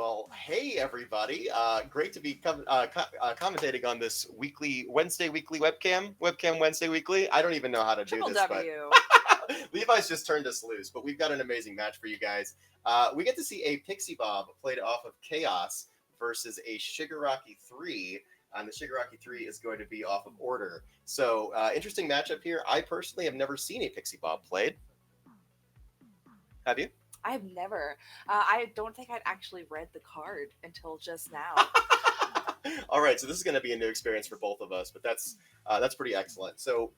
Well, hey everybody! Great to be commentating on this Wednesday weekly webcam Wednesday weekly. I don't even know how to do Triple this, but W. Levi's just turned us loose. But we've got an amazing match for you guys. We get to see a Pixie Bob played off of Chaos versus a Shigaraki 3. And the Shigaraki 3 is going to be off of Order. So, interesting matchup here. I personally have never seen a Pixie Bob played. Have you? I've never. I don't think I'd actually read the card until just now. All right, so this is going to be a new experience for both of us, but that's pretty excellent. So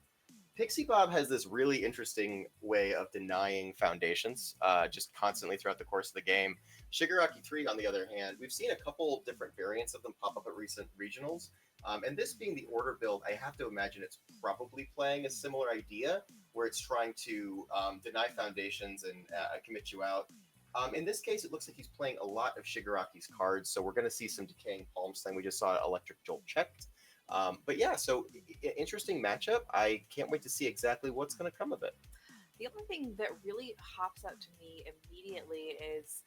Pixie Bob has this really interesting way of denying foundations, just constantly throughout the course of the game. Shigaraki 3, on the other hand, we've seen a couple different variants of them pop up at recent regionals. And this being the order build, I have to imagine it's probably playing a similar idea, where it's trying to deny foundations and commit you out. In this case, it looks like he's playing a lot of Shigaraki's cards, so we're going to see some Decaying Palm Slang. We just saw Electric Jolt checked. But yeah, so interesting matchup. I can't wait to see exactly what's going to come of it. The only thing that really hops out to me immediately is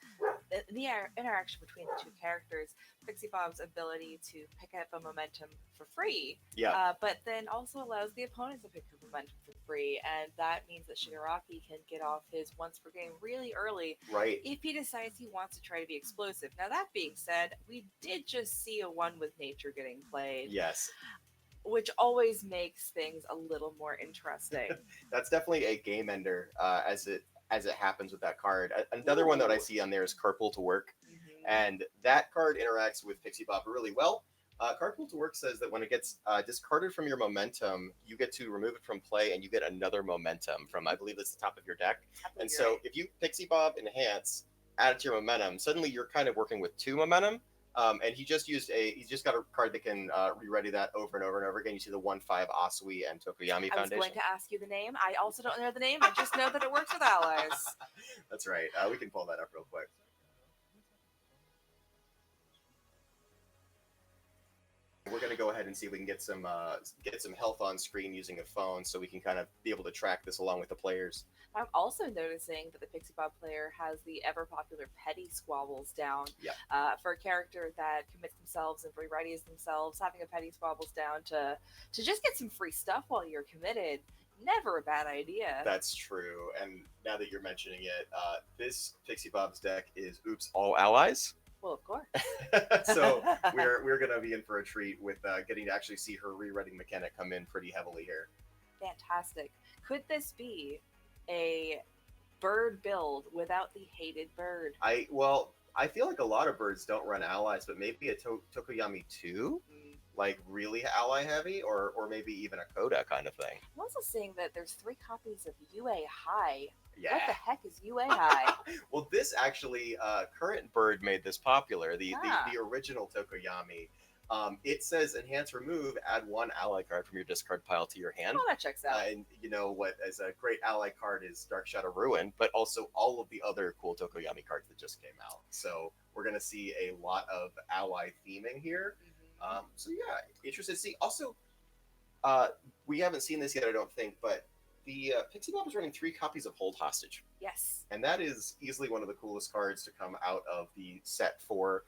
the interaction between the two characters. Pixie Bob's ability to pick up a momentum for free, Yeah. but then also allows the opponent to pick up momentum for free, and that means that Shigaraki can get off his once per game really early Right. if he decides he wants to try to be explosive. Now, that being said, we did just see a one with nature getting played. Yes. Which always makes things a little more interesting. That's definitely a game ender as it happens with that card. Another one that I see on there is Carpool to Work, and that card interacts with Pixie Bob really well. Carpool to Work says that when it gets discarded from your momentum, you get to remove it from play, and you get another momentum from, I believe that's the top of your deck. And so right. if you Pixie Bob Enhance, add it to your momentum, suddenly you're kind of working with two momentum. And he's just got a card that can re-ready that over and over and over again. You see the 1/5 Asui and Tokoyami Foundation. I was going to ask you the name. I also don't know the name. I just know that it works with allies. That's right. We can pull that up real quick. We're going to go ahead and see if we can get some health on screen using a phone, so we can kind of be able to track this along with the players. I'm also noticing that the Pixie Bob player has the ever popular Petty Squabbles down. Yeah. For a character that commits themselves and re-readies themselves, having a Petty Squabbles down to just get some free stuff while you're committed, never a bad idea. That's true. And now that you're mentioning it, this Pixie Bob's deck is Oops All Allies. Well, of course. So we're gonna be in for a treat with getting to actually see her re-reading mechanic come in pretty heavily here. Fantastic. Could this be a bird build without the hated bird? I feel like a lot of birds don't run allies, but maybe a Tokoyami 2? Like really ally heavy, or maybe even a Coda kind of thing. I'm also seeing that there's 3 copies of UA High. Yeah. What the heck is UA High? Well, this actually, Current Bird made this popular. The original Tokoyami. It says enhance remove, add 1 ally card from your discard pile to your hand. Oh, that checks out. And you know what, as a great ally card is Dark Shadow Ruin, but also all of the other cool Tokoyami cards that just came out. So we're going to see a lot of ally theming here. So yeah, interested to see. Also, we haven't seen this yet, I don't think, but the Pixie Bob is running 3 copies of Hold Hostage. Yes. And that is easily one of the coolest cards to come out of the set for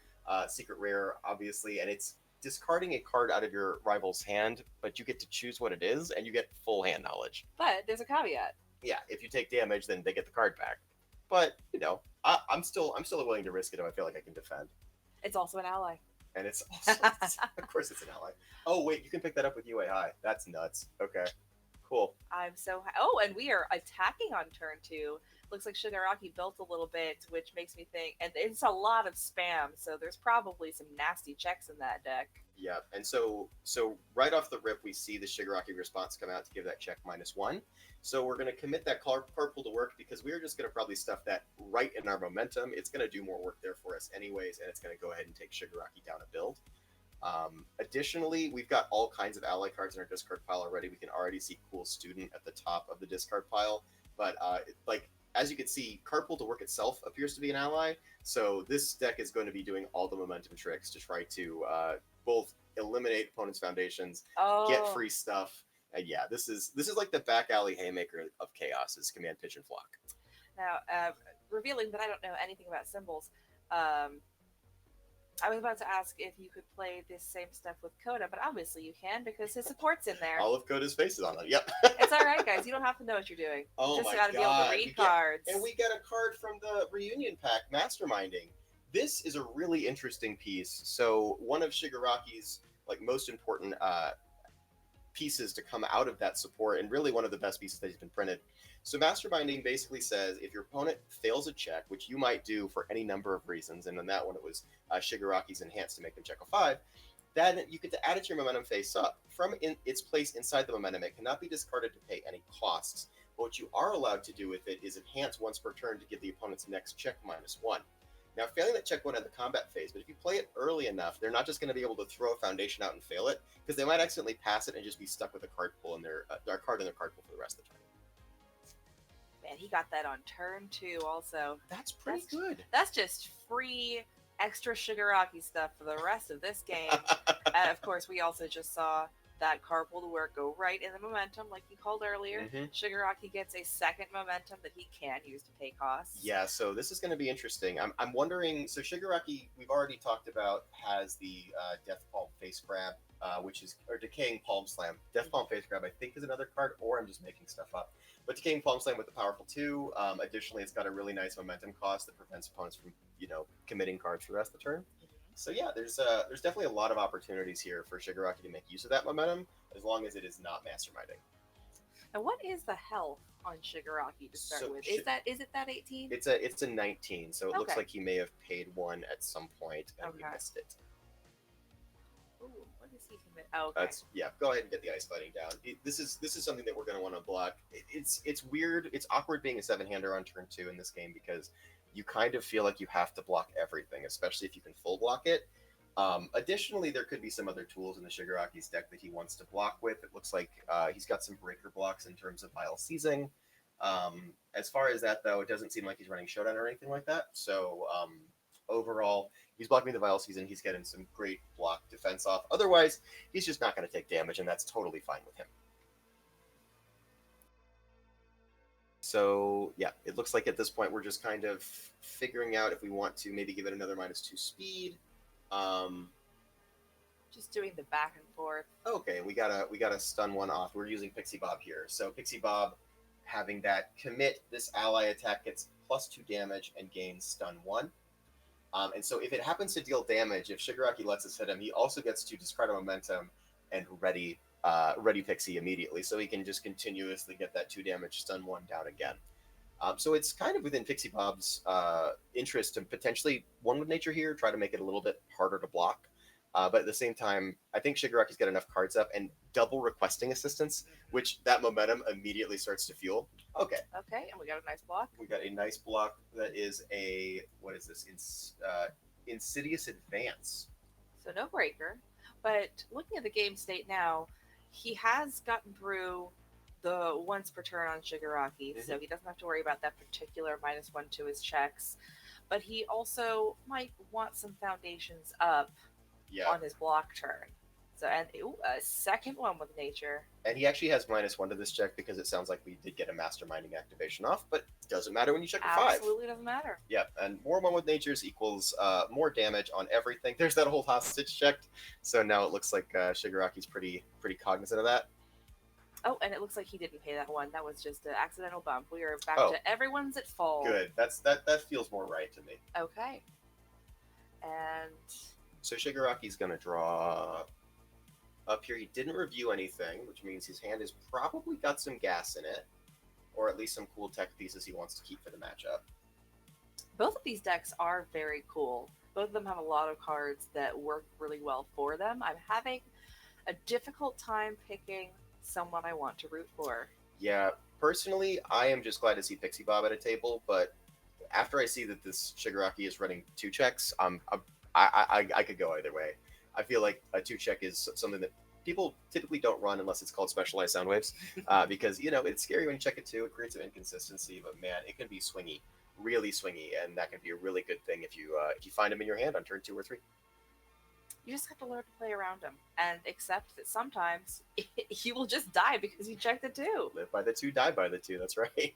Secret Rare, obviously, and it's discarding a card out of your rival's hand, but you get to choose what it is, and you get full hand knowledge. But there's a caveat. Yeah, if you take damage, then they get the card back. But you know, I'm still willing to risk it if I feel like I can defend. It's also an ally. And it's also, of course, it's an ally. Oh wait, you can pick that up with UA High. That's nuts. Okay, cool. I'm so oh, and we are attacking on turn 2. Looks like Shigaraki built a little bit, which makes me think, and it's a lot of spam, so there's probably some nasty checks in that deck. Yeah, and so right off the rip, we see the Shigaraki response come out to give that check -1. So we're going to commit that carpool to work, because we're just going to probably stuff that right in our momentum. It's going to do more work there for us anyways, and it's going to go ahead and take Shigaraki down a build. Additionally, we've got all kinds of ally cards in our discard pile already. We can already see Cool Student at the top of the discard pile, but as you can see, Carpool to Work itself appears to be an ally, so this deck is going to be doing all the momentum tricks to try to both eliminate opponents' foundations, get free stuff, and yeah, this is like the back alley haymaker of Chaos is Command Pigeon Flock. Now, revealing that I don't know anything about symbols, I was about to ask if you could play this same stuff with Coda, but obviously you can because his support's in there. All of Coda's faces on it. Yep. It's all right, guys. You don't have to know what you're doing. You Oh just my got to be able to god. read cards. And we get a card from the reunion pack, Masterminding. This is a really interesting piece. So one of Shigaraki's like most important pieces to come out of that support, and really one of the best pieces that he's been printed. So Masterminding basically says if your opponent fails a check, which you might do for any number of reasons, and in that one it was Shigaraki's enhanced to make them check a 5, then you get to add it to your momentum face up. From its place inside the momentum, it cannot be discarded to pay any costs. But what you are allowed to do with it is enhance once per turn to give the opponent's next check -1. Now, failing that check 1 in the combat phase, but if you play it early enough, they're not just going to be able to throw a foundation out and fail it, because they might accidentally pass it and just be stuck with a card pool in their card in their card pool for the rest of the turn. Man, he got that on turn 2 also. That's pretty good. That's just free extra Shigaraki stuff for the rest of this game. And of course, we also just saw that carpool to work go right in the momentum, like you called earlier. Shigaraki gets a second momentum that he can use to pay costs. Yeah, so this is going to be interesting. I'm wondering. So Shigaraki, we've already talked about, has the Death Palm Face Grab, which is or Decaying Palm Slam. Death Palm Face Grab, I think, is another card, or I'm just making stuff up. But Decaying Palm Slam with the powerful 2. Additionally, it's got a really nice momentum cost that prevents opponents from committing cards for the rest of the turn. So yeah, there's definitely a lot of opportunities here for Shigaraki to make use of that momentum, as long as it is not Masterminding. And what is the health on Shigaraki to start with? Is it that 18? It's a 19, so it looks like he may have paid 1 at some point and we missed it. Ooh, what does he commit? Oh, okay. Go ahead and get the ice fighting down. This is something that we're going to want to block. It's weird. It's awkward being a 7-hander on turn 2 in this game because you kind of feel like you have to block everything, especially if you can full block it. Additionally, there could be some other tools in the Shigaraki's deck that he wants to block with. It looks like he's got some breaker blocks in terms of Vile Seizing. As far as that, though, it doesn't seem like he's running Showdown or anything like that. So overall, he's blocking the Vile Season. He's getting some great block defense off. Otherwise, he's just not going to take damage, and that's totally fine with him. So, yeah, it looks like at this point we're just kind of figuring out if we want to maybe give it another -2 speed. Just doing the back and forth. Okay, we gotta stun 1 off. We're using Pixie Bob here. So Pixie Bob having that commit, this ally attack gets +2 damage and gains stun 1. And so if it happens to deal damage, if Shigaraki lets us hit him, he also gets to discard a momentum and ready Pixie immediately, so he can just continuously get that 2 damage stun 1 down again. So it's kind of within Pixie Bob's interest to potentially one with nature here, try to make it a little bit harder to block. But at the same time, I think Shigaraki's got enough cards up and double requesting assistance, which that momentum immediately starts to fuel. Okay, and we got a nice block. We got a nice block that is what is this? Insidious Advance. So no breaker. But looking at the game state now, he has gotten through the once per turn on Shigaraki, so he doesn't have to worry about that particular -1 to his checks. But he also might want some foundations up on his block turn. So a second one with nature. And he actually has -1 to this check because it sounds like we did get a Masterminding activation off, but it doesn't matter when you check a 5. Absolutely doesn't matter. Yep, and more 1 with natures equals more damage on everything. There's that whole hostage checked. So now it looks like Shigaraki's pretty cognizant of that. Oh, and it looks like he didn't pay that 1. That was just an accidental bump. We are back to everyone's at full. Good. That feels more right to me. Okay. And so Shigaraki's gonna draw up here. He didn't review anything, which means his hand has probably got some gas in it, or at least some cool tech pieces he wants to keep for the matchup. Both of these decks are very cool. Both of them have a lot of cards that work really well for them. I'm having a difficult time picking someone I want to root for. Yeah, personally, I am just glad to see Pixie Bob at a table, but after I see that this Shigaraki is running 2 checks, I could go either way. I feel like a 2 check is something that people typically don't run unless it's called specialized sound waves, because it's scary when you check it 2. It creates some inconsistency, but man, it can be swingy, really swingy, and that can be a really good thing if you find him in your hand on turn 2 or 3. You just have to learn to play around him and accept that sometimes he will just die because you checked the 2. Live by the 2, die by the 2. That's right.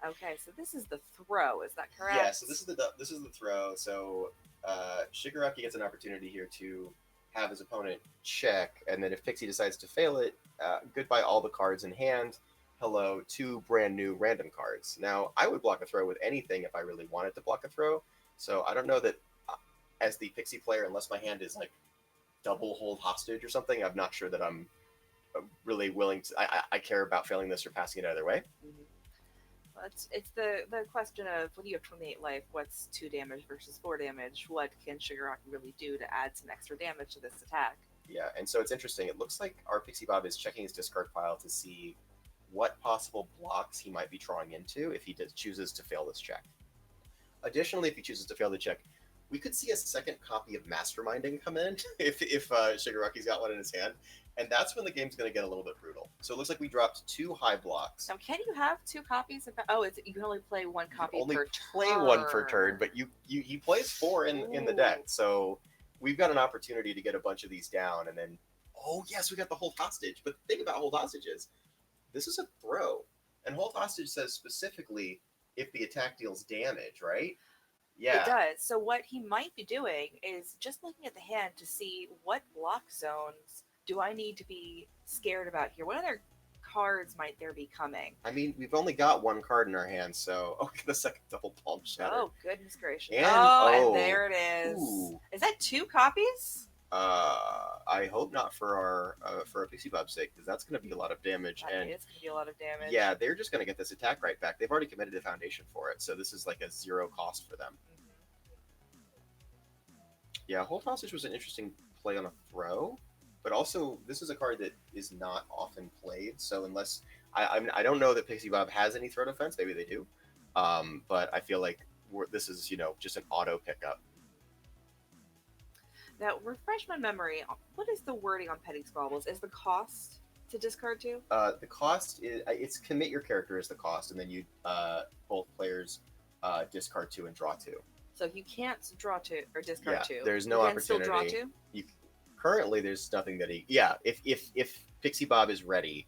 Okay, so this is the throw. Is that correct? Yeah, so this is the throw. So Shigaraki gets an opportunity here to have his opponent check, and then if Pixie decides to fail it, goodbye all the cards in hand. Hello, two brand new random cards. Now, I would block a throw with anything if I really wanted to block a throw. So I don't know that as the Pixie player, unless my hand is like double hold hostage or something, I'm not sure that I'm really willing to. I care about failing this or passing it either way. Mhm. Well, it's the question of when you have 28 life, what's 2 damage versus 4 damage? What can Shigaraki really do to add some extra damage to this attack? Yeah, and so it's interesting. It looks like our Pixie Bob is checking his discard pile to see what possible blocks he might be drawing into if he chooses to fail this check. Additionally, if he chooses to fail the check, we could see a second copy of Masterminding come in if Shigaraki's got one in his hand, and that's when the game's going to get a little bit brutal. So it looks like we dropped 2 high blocks. Now, can you have 2 copies of? Oh, you can only play 1 copy only per play turn. 1 per turn, but you he plays 4 in the deck, Ooh. so we've got an opportunity to get a bunch of these down, and then oh yes, we got the hold hostage. But the thing about hold hostage is this is a throw, and hold hostage says specifically if the attack deals damage, right? It Yeah, does. So what he might be doing is just looking at the hand to see what block zones do I need to be scared about here. What other cards might there be coming? I mean we've only got 1 card in our hand, so oh, get a second double palm shatter. Oh goodness gracious! And and there it is. ooh. Is that 2 copies? I hope not for our Pixie Bob's sake, because that's going to be a lot of damage. That And is going to be a lot of damage. yeah, they're just going to get this attack right back. They've already committed a foundation for it, so this is like a 0 cost for them. Yeah, Hold Hostage was an interesting play on a throw, but also this is a card that is not often played. So unless I don't know that Pixie Bob has any throw defense, maybe they do, but I feel like this is just an auto pickup. Now, refresh my memory. What is the wording on Petty Squabbles? Is the cost to discard 2? The cost is it's commit your character as the cost, and then you both players discard 2 and draw 2. So if you can't draw 2 or discard 2, there's no you can still draw opportunity. 2? Currently, there's nothing that he. Yeah, if Pixie Bob is ready,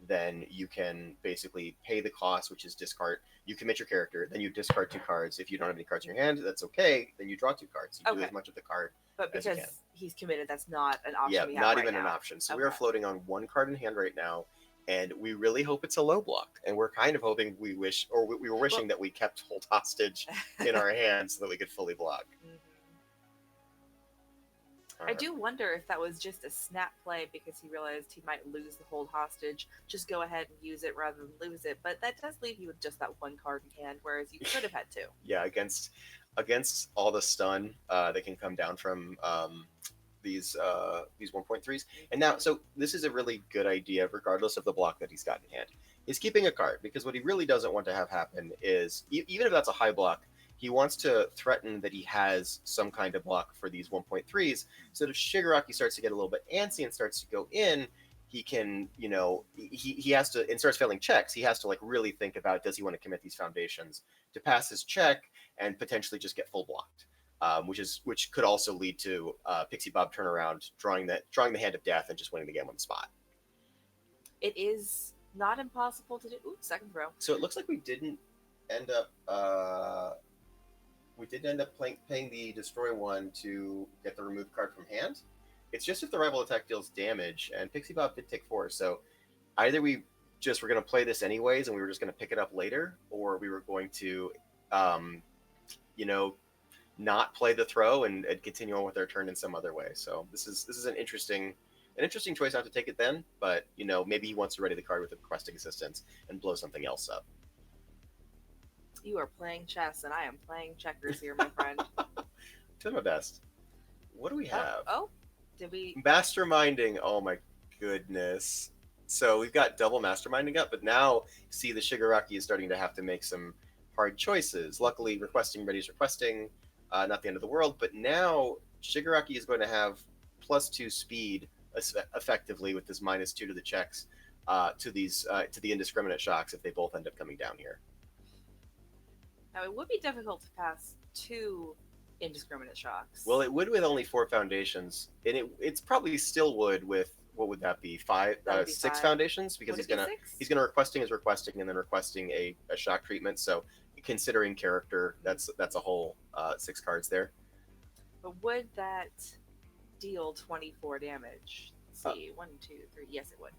then you can basically pay the cost, which is discard. You commit your character, then you discard 2 cards. If you don't have any cards in your hand, that's okay. Then you draw 2 cards. You do Okay. as much of the card. But as you because can. he's committed, that's not an option Yeah, we have not right even an now. option. So we are Okay. floating on 1 card in hand right now, and we really hope it's a low block. And we're kind of hoping we were wishing that we kept Hold Hostage in our hands so that we could fully block. Mhm. All I right. do wonder if that was just a snap play because he realized he might lose the hold hostage. Just go ahead and use it rather than lose it. But that does leave you with just that 1 card in hand, whereas you could have had 2. Yeah, against all the stun that can come down from these 1.3s. And now, so this is a really good idea, regardless of the block that he's got in hand. Is keeping a card, because what he really doesn't want to have happen is, even if that's a high block, he wants to threaten that he has some kind of block for these 1.3s, so that if Shigaraki starts to get a little bit antsy and starts to go in, he can, he has to, and starts failing checks, he has to like really think about, does he want to commit these foundations to pass his check and potentially just get full blocked, which could also lead to Pixie Bob turnaround, drawing the hand of death and just winning the game on the spot. It is not impossible to do. Ooh, second throw. So it looks like we didn't end up paying the destroy 1 to get the removed card from hand. It's just if the rival attack deals damage, and Pixie Bob did take 4, so either we just were going to play this anyways and we were just going to pick it up later, or we were going to not play the throw and continue on with our turn in some other way. So this is an interesting choice not to take it then, but maybe he wants to ready the card with a requesting assistance and blow something else up. You are playing chess, and I am playing checkers here, my friend. Doing my best. What do we have? Oh, did we? Masterminding. Oh my goodness. So we've got double masterminding up, but now see the Shigaraki is starting to have to make some hard choices. Luckily, requesting ready is requesting, not the end of the world. But now Shigaraki is going to have +2 speed effectively with this -2 to the checks to the indiscriminate shocks if they both end up coming down here. Now it would be difficult to pass 2 indiscriminate shocks. Well, it would with only 4 foundations, and it's probably still would with what would that be? Five, That would be six 5. foundations because Would it be 6? he's gonna requesting and then requesting a shock treatment. So considering character, that's a whole 6 cards there. But would that deal 24 damage? Let's Uh, see, 1, 2, 3. Yes, it would.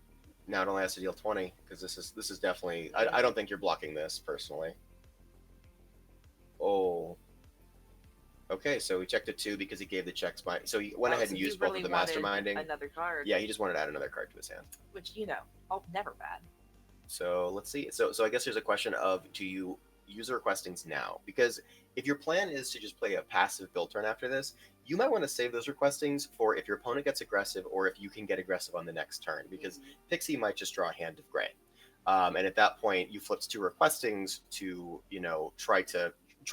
Now it only has to deal 20 because this is definitely. I don't think you're blocking this personally. Oh. Okay, so he checked a 2 because he gave the checks by. So he went ahead So and he used both really of the wanted masterminding. another card. Yeah, he just wanted to add another card to his hand. Which, never bad. So let's see. So I guess there's a question of, do you use the requestings now? Because if your plan is to just play a passive build turn after this, you might want to save those requestings for if your opponent gets aggressive or if you can get aggressive on the next turn. Because Pixie might just draw a hand of gray, and at that point you flipped 2 requestings to try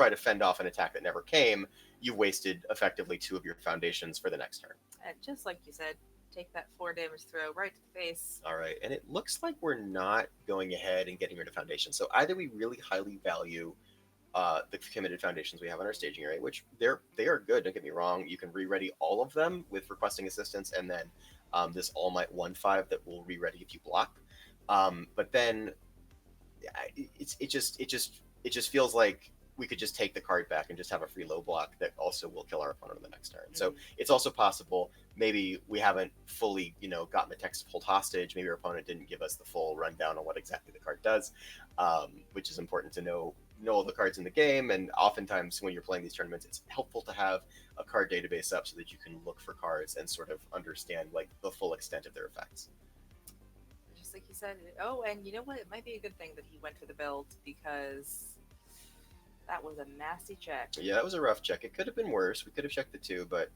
to fend off an attack that never came. You've wasted effectively 2 of your foundations for the next turn. And just like you said, take that 4 damage throw right to the face. All right, and it looks like we're not going ahead and getting rid of foundations. So either we really highly value the committed foundations we have on our staging area, which they are good. Don't get me wrong. You can re-ready all of them with requesting assistance, and then this All Might 1/5 that will re-ready if you block. But then it just feels like we could just take the card back and just have a free low block that also will kill our opponent on the next turn. So it's also possible maybe we haven't fully, gotten the text of hold hostage. Maybe our opponent didn't give us the full rundown on what exactly the card does, which is important to know all the cards in the game. And oftentimes when you're playing these tournaments, it's helpful to have a card database up so that you can look for cards and sort of understand like the full extent of their effects. Just like you said. Oh, and you know what? It might be a good thing that he went for the build because that was a nasty check. Yeah, that was a rough check. It could have been worse. We could have checked the 2, but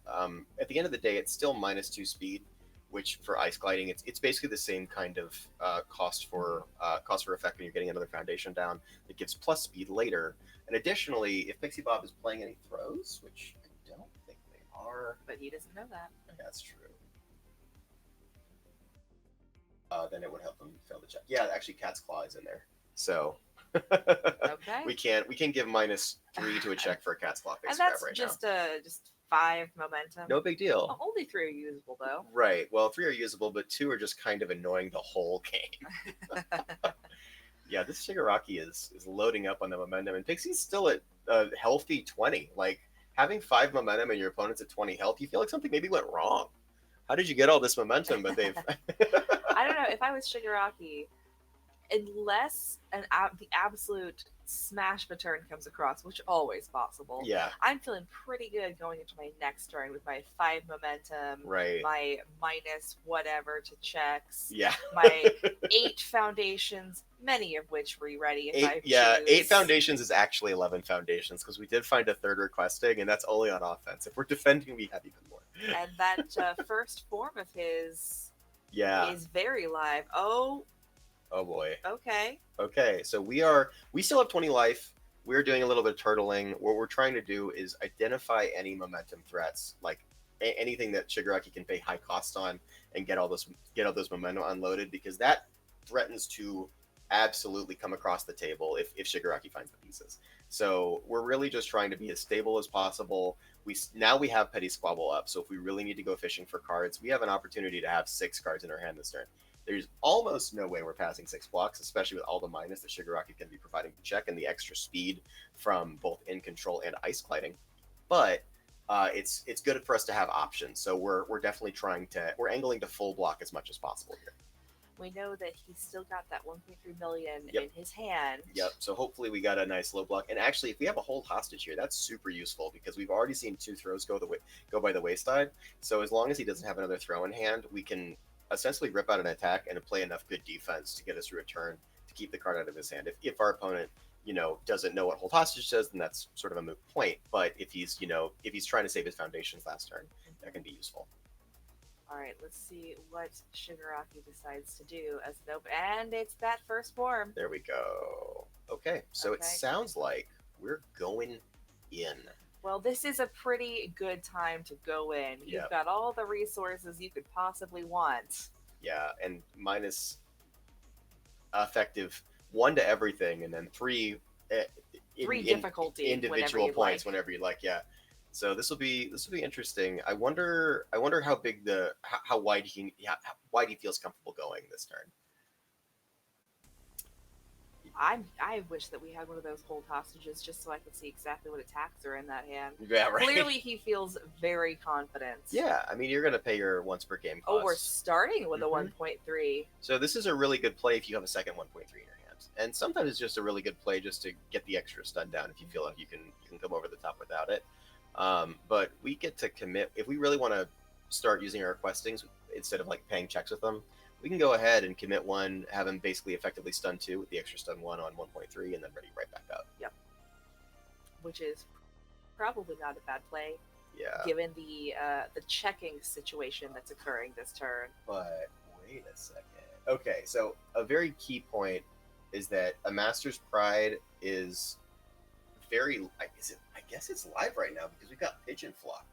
at the end of the day, it's still -2 speed, which for ice gliding, it's basically the same kind of cost for effect when you're getting another foundation down. It gives plus speed later. And additionally, if Pixie Bob is playing any throws, which I don't think they are, but he doesn't know that. Yeah, that's true. Then it would help them fail the check. Yeah, actually, Cat's Claw is in there, so. Okay. We can't give -3 to a check for a Cat's Claw face and that's right just now. Just 5 momentum. No big deal. Oh, only 3 are usable though. Right. Well, 3 are usable, but 2 are just kind of annoying the whole game. Yeah, this Shigaraki is loading up on the momentum, and Pixie's still at a healthy 20. Like having 5 momentum and your opponent's at 20 health, you feel like something maybe went wrong. How did you get all this momentum? But they've. I don't know. If I was Shigaraki, unless the absolute smash return comes across, which always possible. Yeah. I'm feeling pretty good going into my next turn with my 5 momentum, right. my minus whatever to checks, yeah, my 8 foundations, many of which re-ready if I choose. 8 foundations is actually 11 foundations because we did find a 3rd requesting, and that's only on offense. If we're defending, we have even more. And that first form of his yeah is very live. Oh boy. Okay. So we still have 20 life. We're doing a little bit of turtling. What we're trying to do is identify any momentum threats, like anything that Shigaraki can pay high cost on and get all those momentum unloaded, because that threatens to absolutely come across the table if Shigaraki finds the pieces. So we're really just trying to be as stable as possible. We have Petty Squabble up, so if we really need to go fishing for cards, we have an opportunity to have 6 cards in our hand this turn. There's almost no way we're passing 6 blocks, especially with all the minus that Shigaraki can be providing to check and the extra speed from both in control and ice gliding. But it's good for us to have options. So we're definitely we're angling to full block as much as possible here. We know that he's still got that 1.3 million Yep. in his hand. Yep. So hopefully we got a nice low block. And actually, if we have a hold hostage here, that's super useful because we've already seen 2 throws go by the wayside. So as long as he doesn't have another throw in hand, we can essentially rip out an attack and play enough good defense to get us through a turn to keep the card out of his hand. If our opponent, doesn't know what hold hostage does, then that's sort of a moot point. But if he's trying to save his foundations last turn, that can be useful. All right, let's see what Shigaraki decides to do as an open, and it's that first form. There we go. Okay, so it sounds like we're going in. Well, this is a pretty good time to go in. You've got all the resources you could possibly want. Yeah, and minus effective 1 to everything, and then 3 difficulty individual points whenever you like. Yeah. So this will be interesting. I wonder how big how wide how wide he feels comfortable going this turn. I wish that we had one of those hold hostages just so I could see exactly what attacks are in that hand. Yeah, right. Clearly, he feels very confident. Yeah, I mean you're gonna pay your once per game cost. Oh, we're starting with a Mhm. 1.3. So this is a really good play if you have a second 1.3 in your hand, and sometimes it's just a really good play just to get the extra stun down if you feel like you can come over the top without it. But we get to commit if we really want to start using our questings instead of like paying checks with them. We can go ahead and commit one, have him basically effectively stun two with the extra stun one on 1.3, and then ready right back up. Yep. Which is probably not a bad play, Yeah. given the checking situation that's occurring this turn. But wait a second. Okay, so a very key point is that a Master's Pride is very. I guess it's live right now because we've got Pigeon Flock.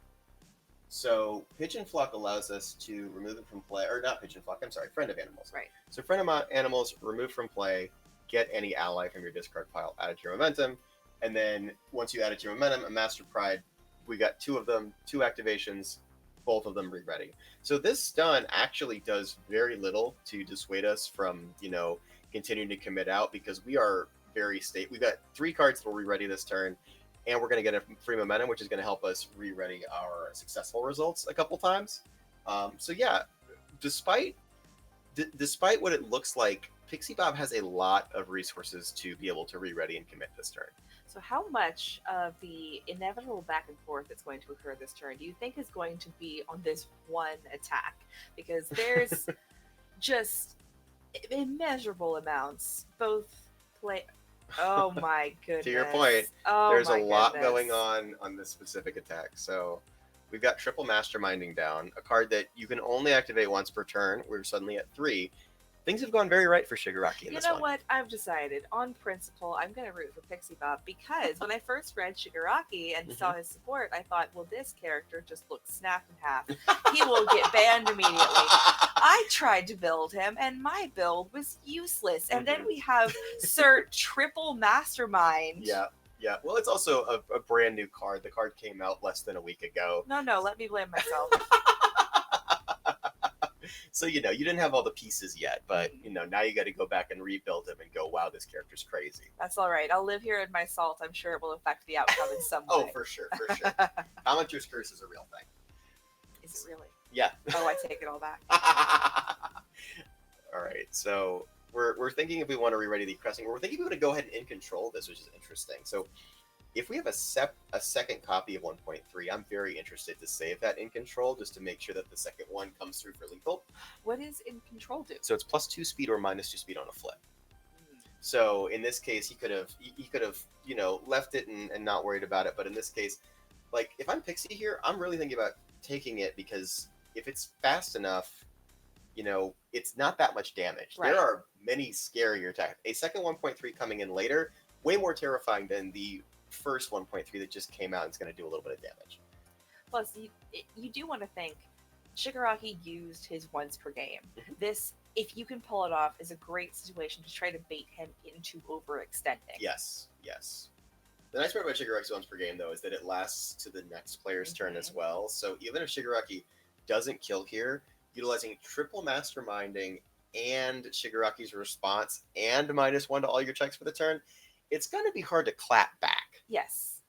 So Pigeon Flock allows us to remove it from play, or not Pigeon Flock. I'm sorry, Friend of Animals. Right. So Friend of Animals, remove from play, get any ally from your discard pile, add it to your momentum, and then once you add it to your momentum, a Master Pride, we got two of them, two activations, both of them re-ready. So this stun actually does very little to dissuade us from continuing to commit out because we are very state. We've got three cards that will re-ready this turn, and we're going to get a free momentum, which is going to help us re-ready our successful results a couple times. So yeah, despite what it looks like, Pixie Bob has a lot of resources to be able to re-ready and commit this turn. So, how much of the inevitable back and forth that's going to occur this turn do you think is going to be on this one attack? Because there's just immeasurable amounts, both play. Oh my goodness. To your point, there's a lot going on this specific attack. So we've got triple masterminding down, a card that you can only activate once per turn. We're suddenly at 3. Things have gone very right for Shigaraki in this one. You know what? I've decided, on principle, I'm going to root for Pixie Bob because when I first read Shigaraki and saw his support, I thought, well, this character just looks snap in half. He will get banned immediately. I tried to build him, and my build was useless. And then we have Sir Triple Mastermind. Yeah. Yeah, well, it's also a brand new card. The card came out less than a week ago. No, let me blame myself. So, you didn't have all the pieces yet, but, now you got to go back and rebuild him and go, wow, this character's crazy. That's all right. I'll live here in my salt. I'm sure it will affect the outcome in some way. Oh, for sure. Commenter's Curse is a real thing. Is it really? Yeah. Oh, I take it all back. All right, so we're thinking if we want to re-ready the questing, we're thinking we want to go ahead and in control this, which is interesting. So if we have a second copy of 1.3, I'm very interested to save that in control just to make sure that the second one comes through for lethal. What is in control do? So it's +2 speed or -2 speed on a flip. So in this case, he could have left it and not worried about it. But in this case, like if I'm Pixie here, I'm really thinking about taking it because if it's fast enough, it's not that much damage. Right. There are many scarier attacks. A second 1.3 coming in later, way more terrifying than the first 1.3 that just came out and is going to do a little bit of damage. Plus, you do want to think Shigaraki used his once per game. This, if you can pull it off, is a great situation to try to bait him into overextending. Yes. The nice part about Shigaraki's once per game, though, is that it lasts to the next player's turn as well. So even if Shigaraki doesn't kill here, utilizing triple masterminding and Shigaraki's response and -1 to all your checks for the turn, it's going to be hard to clap back. Yes.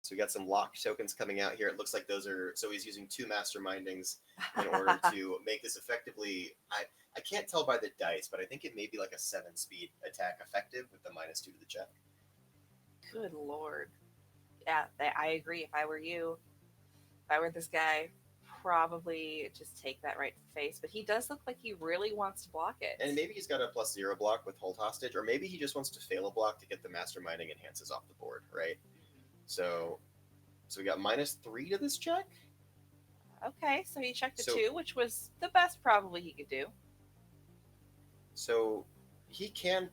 So we got some lock tokens coming out here. It looks like those are... So he's using 2 mastermindings in order to make this effectively... I can't tell by the dice, but I think it may be like a 7-speed attack effective with the -2 to the check. Good lord. Yeah, I agree. If I were you, if I were this guy, probably just take that right to the face. But he does look like he really wants to block it. And maybe he's got a +0 block with hold hostage, or maybe he just wants to fail a block to get the masterminding enhances off the board, right? So we got -3 to this check. Okay, so he checked a 2, which was the best probably he could do. So he can...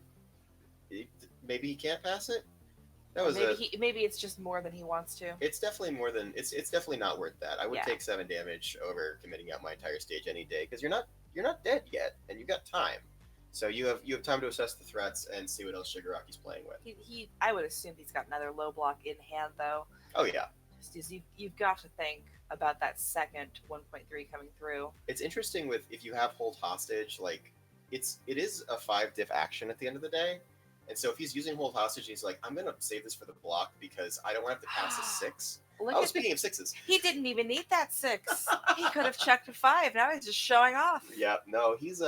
Maybe he can't pass it? Maybe it's just more than he wants to. It's definitely more than... It's definitely not worth that. I would Yeah. take 7 damage over committing out my entire stage any day, because you're not dead yet, and you've got time. So you have time to assess the threats and see what else Shigaraki's playing with. I would assume he's got another low block in hand though. Oh yeah. Just as you've got to think about that second 1.3 coming through. It's interesting with if you have hold hostage, like it is a 5 diff action at the end of the day. And so if he's using hold hostage, he's like, I'm gonna save this for the block because I don't want to have to pass a 6. Speaking of 6s. He didn't even need that 6. He could have checked a 5. Now he's just showing off. Yeah, no, he's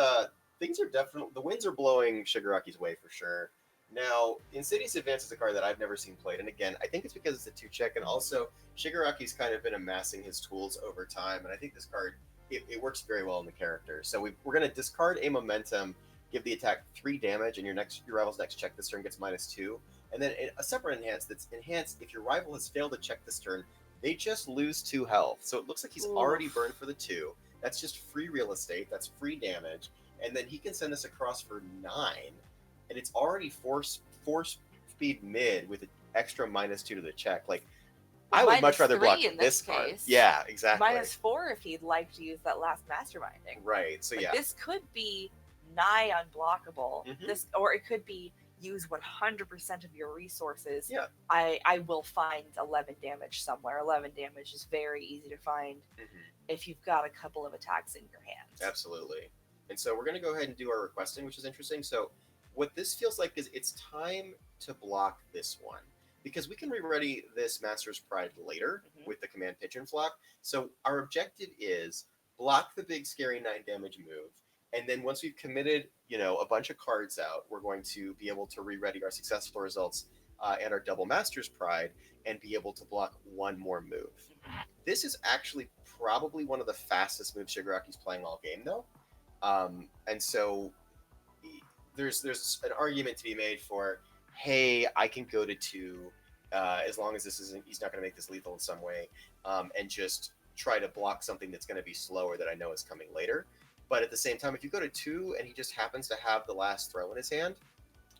things are definitely, the winds are blowing Shigaraki's way for sure. Now, Insidious Advance is a card that I've never seen played, and again, I think it's because it's a 2-check, and also Shigaraki's kind of been amassing his tools over time, and I think this card it works very well in the character. So we're going to discard a momentum, give the attack 3 damage, and your rival's next check this turn gets -2, and then a separate enhance that's enhanced if your rival has failed to check this turn, they just lose 2 health. So it looks like he's already burned for the 2. That's just free real estate. That's free damage. And then he can send this across for 9. And it's already force speed mid with an extra -2 to the check. Like, I would much rather block this card. Yeah, exactly. -4 if he'd like to use that last masterminding. Right. So yeah. This could be nigh unblockable. This, or it could be use 100% of your resources. Yeah. I will find 11 damage somewhere. 11 damage is very easy to find if you've got a couple of attacks in your hands. Absolutely. And so we're going to go ahead and do our requesting, which is interesting. So what this feels like is it's time to block this one, because we can re-ready this Master's Pride later with the Command Pigeon Flock. So our objective is block the big scary 9 damage move. And then once we've committed, a bunch of cards out, we're going to be able to re-ready our successful results and our double Master's Pride and be able to block one more move. This is actually probably one of the fastest moves Shigaraki's playing all game, though. And so there's an argument to be made for, hey, I can go to 2 as long as he's not going to make this lethal in some way, and just try to block something that's going to be slower that I know is coming later. But at the same time, if you go to 2 and he just happens to have the last throw in his hand,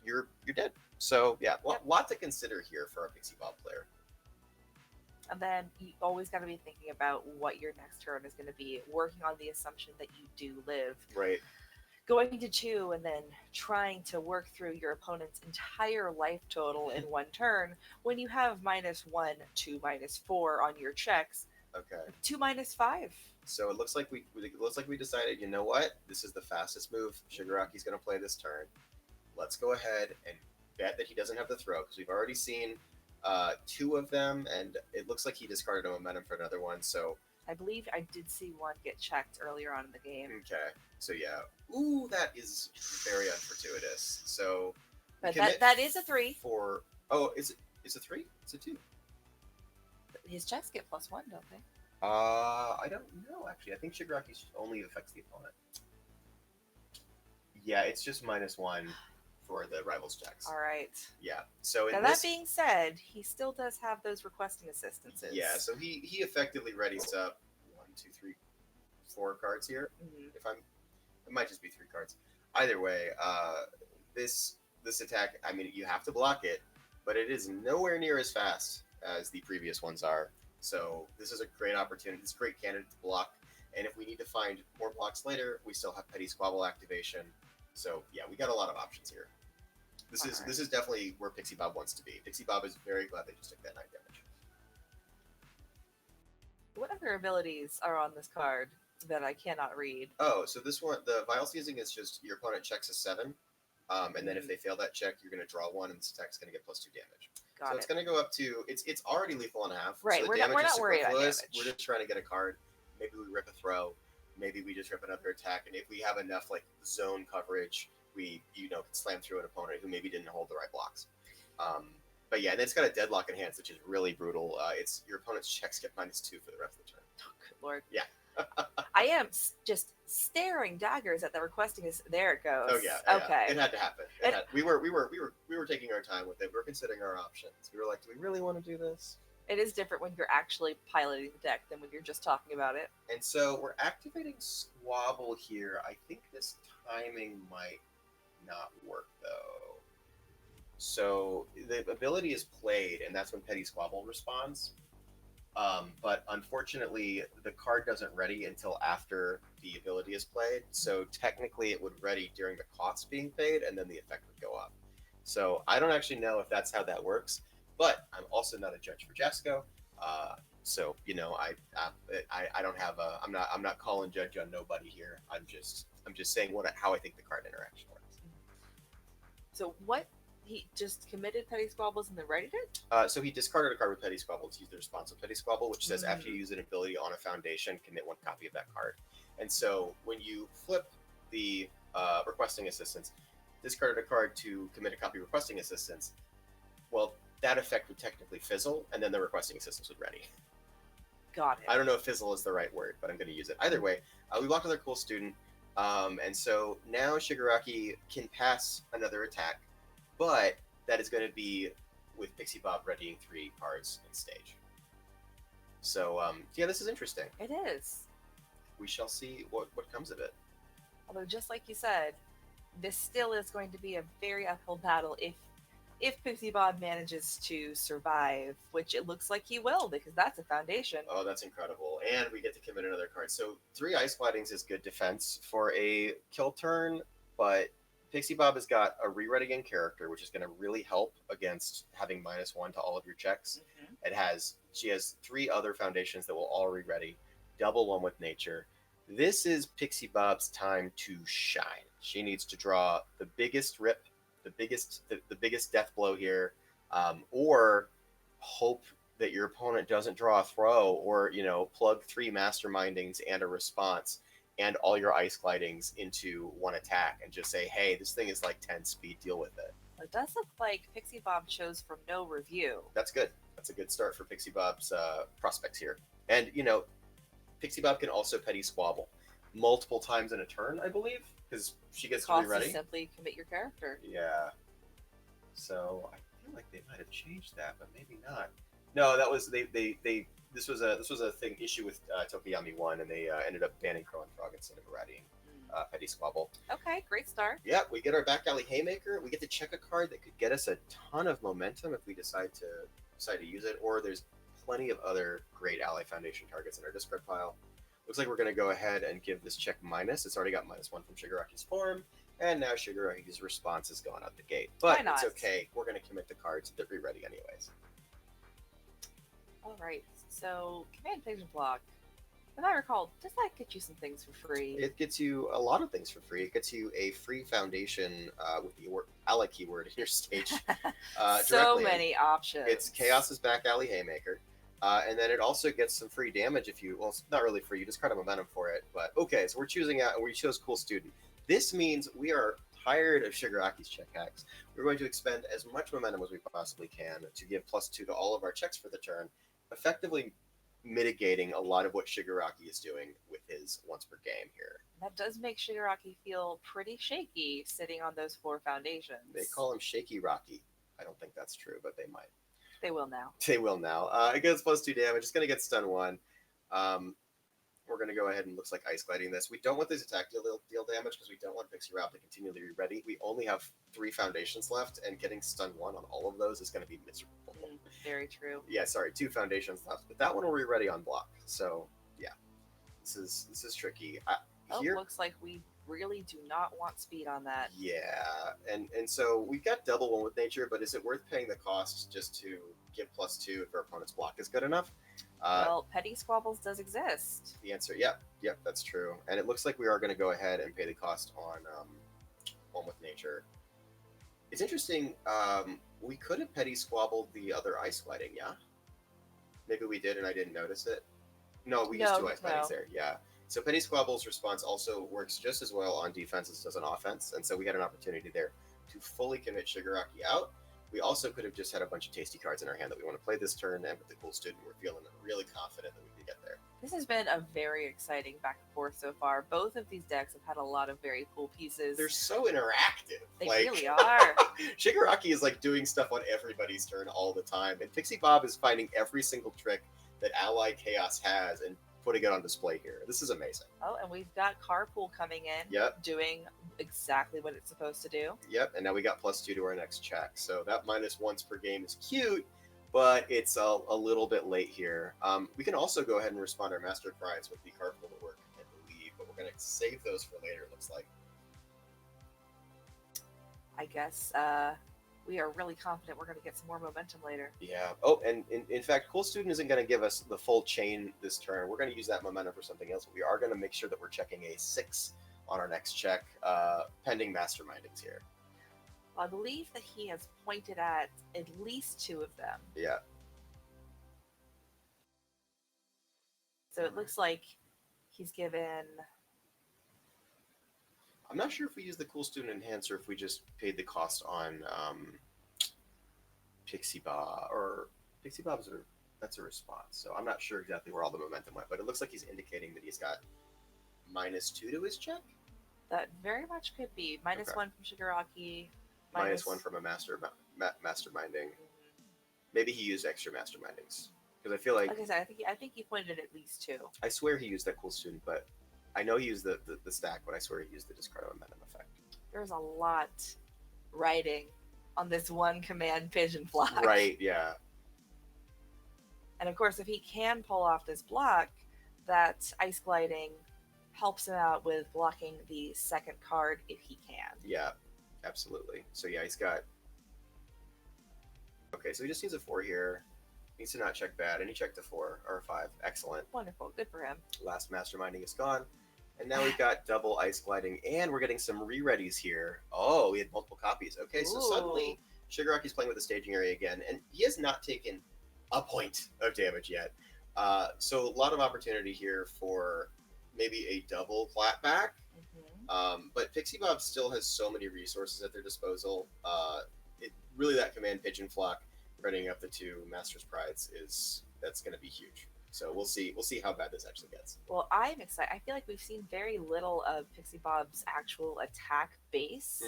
you're dead. So yeah, lot to consider here for our Pixie Bob player. And then you always got to be thinking about what your next turn is going to be, working on the assumption that you do live. Right. Going to 2 and then trying to work through your opponent's entire life total in one turn when you have -1 to -4 on your checks. Okay. 2 -5. So it looks like we decided, you know what? This is the fastest move Shigaraki's going to play this turn. Let's go ahead and bet that he doesn't have the throw, because we've already seen 2 of them, and it looks like he discarded a momentum for another one. So I believe I did see one get checked earlier on in the game. Okay. So yeah. Ooh, that is very unfortuitous. So but that is a 3. Is it a 3? It's a 2. His checks get +1, don't they? I don't know, actually. I think Shigaraki only affects the opponent. Yeah, it's just -1 for the rival's checks. All right. Yeah. So now that being said, he still does have those requesting assistances. Yeah. So he effectively readies up 1, 2, 3, 4 cards here. It might just be 3 cards. Either way, this attack, I mean, you have to block it, but it is nowhere near as fast as the previous ones are. So this is a great opportunity. It's a great candidate to block. And if we need to find more blocks later, we still have Petty Squabble activation. So yeah, we got a lot of options here. This is definitely where Pixie Bob wants to be. Pixie Bob is very glad they just took that 9 damage. What other abilities are on this card that I cannot read? Oh, so this one, the Vile Seizing is just your opponent checks a 7. And then if they fail that check, you're going to draw 1, and this attack's going to get +2 damage. So it's going to go up to, it's already lethal and a half. Right, so we're not worried about damage. We're just trying to get a card. Maybe we rip a throw. Maybe we just rip another attack. And if we have enough like zone coverage, we can slam through an opponent who maybe didn't hold the right blocks. But yeah, and it's got a deadlock in hands, which is really brutal. It's your opponent's checks get -2 for the rest of the turn. Oh, good lord. Yeah. I am just staring daggers at the requesting. There it goes. Oh yeah. Okay. It had to happen. We were taking our time with it. We were considering our options. We were like, do we really want to do this? It is different when you're actually piloting the deck than when you're just talking about it. And so we're activating Squabble here. I think this timing might not work though. So the ability is played, and that's when Petty Squabble responds. But unfortunately, the card doesn't ready until after the ability is played. So technically, it would ready during the cost being paid, and then the effect would go up. So I don't actually know if that's how that works. But I'm also not a judge for Jesco. So I don't have a I'm not calling judge on nobody here. I'm just saying how I think the card interaction works. So what? He just committed petty squabbles and then righted it? So he discarded a card with Petty Squabble to use the response of Petty Squabble, which says after you Mm. use an ability on a foundation, commit one copy of that card. And so when you flip the requesting assistance, discarded a card to commit a copy of requesting assistance, well, that effect would technically fizzle, and then the requesting assistance would ready. Got it. I don't know if fizzle is the right word, but I'm going to use it. Either way, we blocked another cool student, and so now Shigaraki can pass another attack, but that is going to be with Pixie Bob readying 3 cards in stage. So yeah, this is interesting. It is. We shall see what comes of it. Although, just like you said, this still is going to be a very uphill battle if Pixie Bob manages to survive, which it looks like he will because that's a foundation. Oh, that's incredible. And we get to commit another card. So 3 Ice Glidings is good defense for a kill turn, but Pixie Bob has got a re-ready in character, which is going to really help against having -1 to all of your checks. Mm-hmm. She has 3 other foundations that will all re-ready, double one with nature. This is Pixie Bob's time to shine. She needs to draw the biggest rip, the biggest death blow here, or hope that your opponent doesn't draw a throw, or plug 3 mastermindings and a response and all your ice glidings into one attack and just say, hey, this thing is like 10 speed, deal with it. It does look like Pixie Bob chose from no review. That's good. That's a good start for Pixie Bob's prospects here. And Pixie Bob can also petty squabble multiple times in a turn, I believe, because she gets to be ready. Simply commit your character. Yeah. So I feel like they might have changed that, but maybe not. No, that was they. This was a issue with Tokiyami 1, and they ended up banning Crow and Frog instead of readying Petty Squabble. Okay, great start. Yeah, we get our back alley Haymaker. We get to check a card that could get us a ton of momentum if we decide to use it, or there's plenty of other great ally foundation targets in our discard pile. Looks like we're going to go ahead and give this check minus. It's already got -1 from Shigaraki's form, and now Shigaraki's response is going out the gate. But it's okay. We're going to commit the cards that we're ready anyways. All right. So command page and block. If I recall, does that get you some things for free? It gets you a lot of things for free. It gets you a free foundation with the ally keyword in your stage. So many options. It's Chaos's back alley Haymaker. And then it also gets some free damage if you, well, it's not really free, you discard a momentum for it. But okay, so we chose Cool Student. This means we are tired of Shigaraki's check hacks. We're going to expend as much momentum as we possibly can to give +2 to all of our checks for the turn, effectively mitigating a lot of what Shigaraki is doing with his once per game here. That does make Shigaraki feel pretty shaky sitting on those 4 foundations. They call him Shaky Rocky. I don't think that's true, but they might. They will now. They will now. It gets +2 damage. It's going to get stun 1. We're going to go ahead and looks like ice gliding this. We don't want this attack deal damage because we don't want Pixie Rob to continually be ready. We only have 3 foundations left, and getting stun 1 on all of those is going to be miserable. Very true. Yeah, sorry, 2 foundations left, but that one will be ready on block. So yeah, this is tricky. Here, looks like we really do not want speed on that. Yeah, and so we've got double 1 with nature, but is it worth paying the cost just to give +2 if our opponent's block is good enough? Well, Petty Squabbles does exist. The answer, yep, that's true. And it looks like we are going to go ahead and pay the cost on 1 with nature. It's interesting. We could have Petty Squabbled the other ice gliding, yeah? Maybe we did and I didn't notice it. No, we used 2 ice glidings there, yeah. So Petty Squabble's response also works just as well on defense as it does on offense, and so we had an opportunity there to fully commit Shigaraki out. We also could have just had a bunch of tasty cards in our hand that we want to play this turn, and with the Cool Student, we're feeling really confident that we can get there. This has been a very exciting back and forth so far. Both of these decks have had a lot of very cool pieces. They're so interactive. They really are. Shigaraki is like doing stuff on everybody's turn all the time, and Pixie Bob is finding every single trick that Ally Chaos has and putting it on display here. This is amazing. Oh, and we've got Carpool coming in. Yep. Doing exactly what it's supposed to do. Yep, and now we got +2 to our next check. So that -1 per game is cute, but it's a little bit late here. We can also go ahead and respond our master prize with the card pool to work, I believe, but we're going to save those for later, it looks like. I guess we are really confident we're going to get some more momentum later. Yeah. Oh, and in fact, Cool Student isn't going to give us the full chain this turn. We're going to use that momentum for something else. But we are going to make sure that we're checking a 6 on our next check, pending mastermindings here. Well, I believe that he has pointed at least 2 of them. Yeah. So it looks like he's given... I'm not sure if we use the Cool Student Enhancer, if we just paid the cost on Pixie Bob, or Pixie Bob's that's a response. So I'm not sure exactly where all the momentum went, but it looks like he's indicating that he's got -2 to his check. That very much could be. -1 from Shigaraki. -1 from a masterminding. Maybe he used extra mastermindings. Because I feel like I said, I think he pointed at least 2. I swear he used that Cool Student, but I know he used the stack, but I swear he used the discard momentum effect. There's a lot writing on this one command pigeon block. Right, yeah. And of course, if he can pull off this block, that ice gliding helps him out with blocking the second card if he can. Yeah, absolutely. So yeah, he's got... Okay, so he just needs a 4 here. Needs to not check bad, and he checked a 4 or a 5. Excellent. Wonderful. Good for him. Last masterminding is gone. And now we've got double ice gliding, and we're getting some re-readies here. Oh, we had multiple copies. Okay, so suddenly Shigaraki's playing with the staging area again, and he has not taken a point of damage yet. So a lot of opportunity here for maybe a double clapback. But Pixie Bob still has so many resources at their disposal. Really, that command pigeon flock running up the 2 Master's Prides that's going to be huge. So we'll see how bad this actually gets. Well, I'm excited. I feel like we've seen very little of Pixie Bob's actual attack base.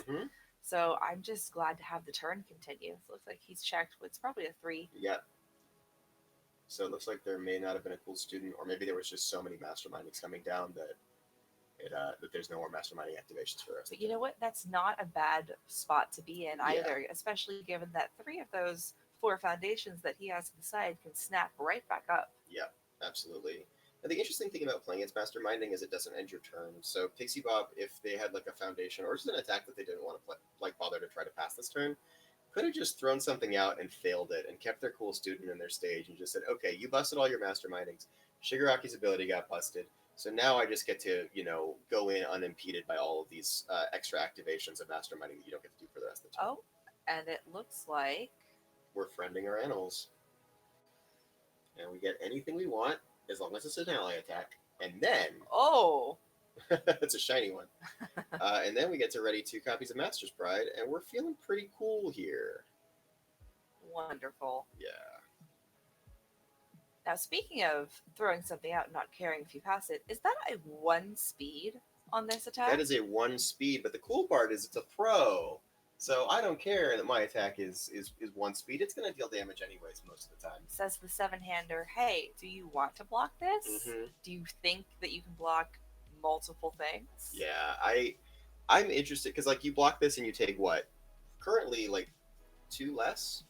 So I'm just glad to have the turn continue. So it looks like he's checked. It's probably a 3. Yeah. So it looks like there may not have been a Cool Student, or maybe there was just so many mastermindings coming down that that there's no more masterminding activations for us. But you know what? That's not a bad spot to be in either, especially given that 3 of those 4 foundations that he has to the side can snap right back up. Yeah, absolutely. And the interesting thing about playing its masterminding is it doesn't end your turn. So Pixie Bob, if they had like a foundation or just an attack that they didn't want to bother to try to pass this turn, could have just thrown something out and failed it and kept their Cool Student in their stage and just said, okay, you busted all your mastermindings. Shigaraki's ability got busted. So now I just get to, go in unimpeded by all of these extra activations of masterminding that you don't get to do for the rest of the time. Oh, and it looks like we're friending our animals. And we get anything we want as long as it's an ally attack. And then... Oh! It's a shiny one. And then we get to ready 2 copies of Master's Pride, and we're feeling pretty cool here. Wonderful. Yeah. Now, speaking of throwing something out and not caring if you pass it, is that a 1 speed on this attack? That is a 1 speed, but the cool part is it's a throw. So I don't care that my attack is 1 speed. It's going to deal damage anyways most of the time. Says the 7-hander, hey, do you want to block this? Do you think that you can block multiple things? Yeah, I'm interested, because you block this and you take what? Currently, 2 less?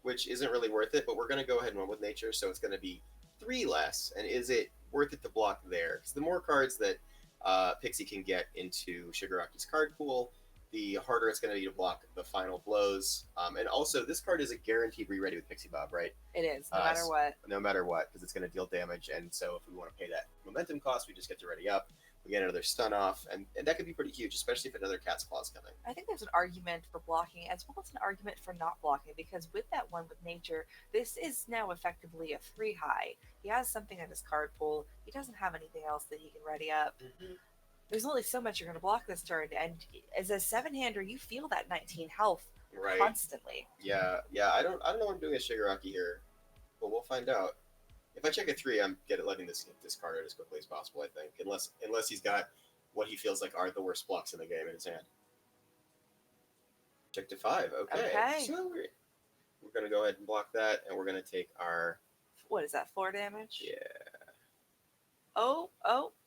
Which isn't really worth it, but we're going to go ahead and run with nature, so it's going to be 3 less. And is it worth it to block there? Because the more cards that Pixie can get into Shigaraki's card pool, the harder it's going to be to block the final blows. And also, this card is a guaranteed re-ready with Pixie Bob, right? It is, no matter what. No matter what, because it's going to deal damage. And so if we want to pay that momentum cost, we just get to ready up. We get another stun off, and that could be pretty huge, especially if another Cat's Claw is coming. I think there's an argument for blocking as well as an argument for not blocking, because with that one with nature, this is now effectively a 3 high. He has something in his card pool. He doesn't have anything else that he can ready up. There's only so much you're going to block this turn, and as a 7-hander, you feel that 19 health constantly. Yeah. I don't know what I'm doing with Shigaraki here, but we'll find out. If I check a 3, I'm letting this get discarded as quickly as possible, I think. Unless he's got what he feels like are the worst blocks in the game in his hand. Check to 5. Okay. So we're going to go ahead and block that, and we're going to take our... What is that, 4 damage? Yeah. Oh,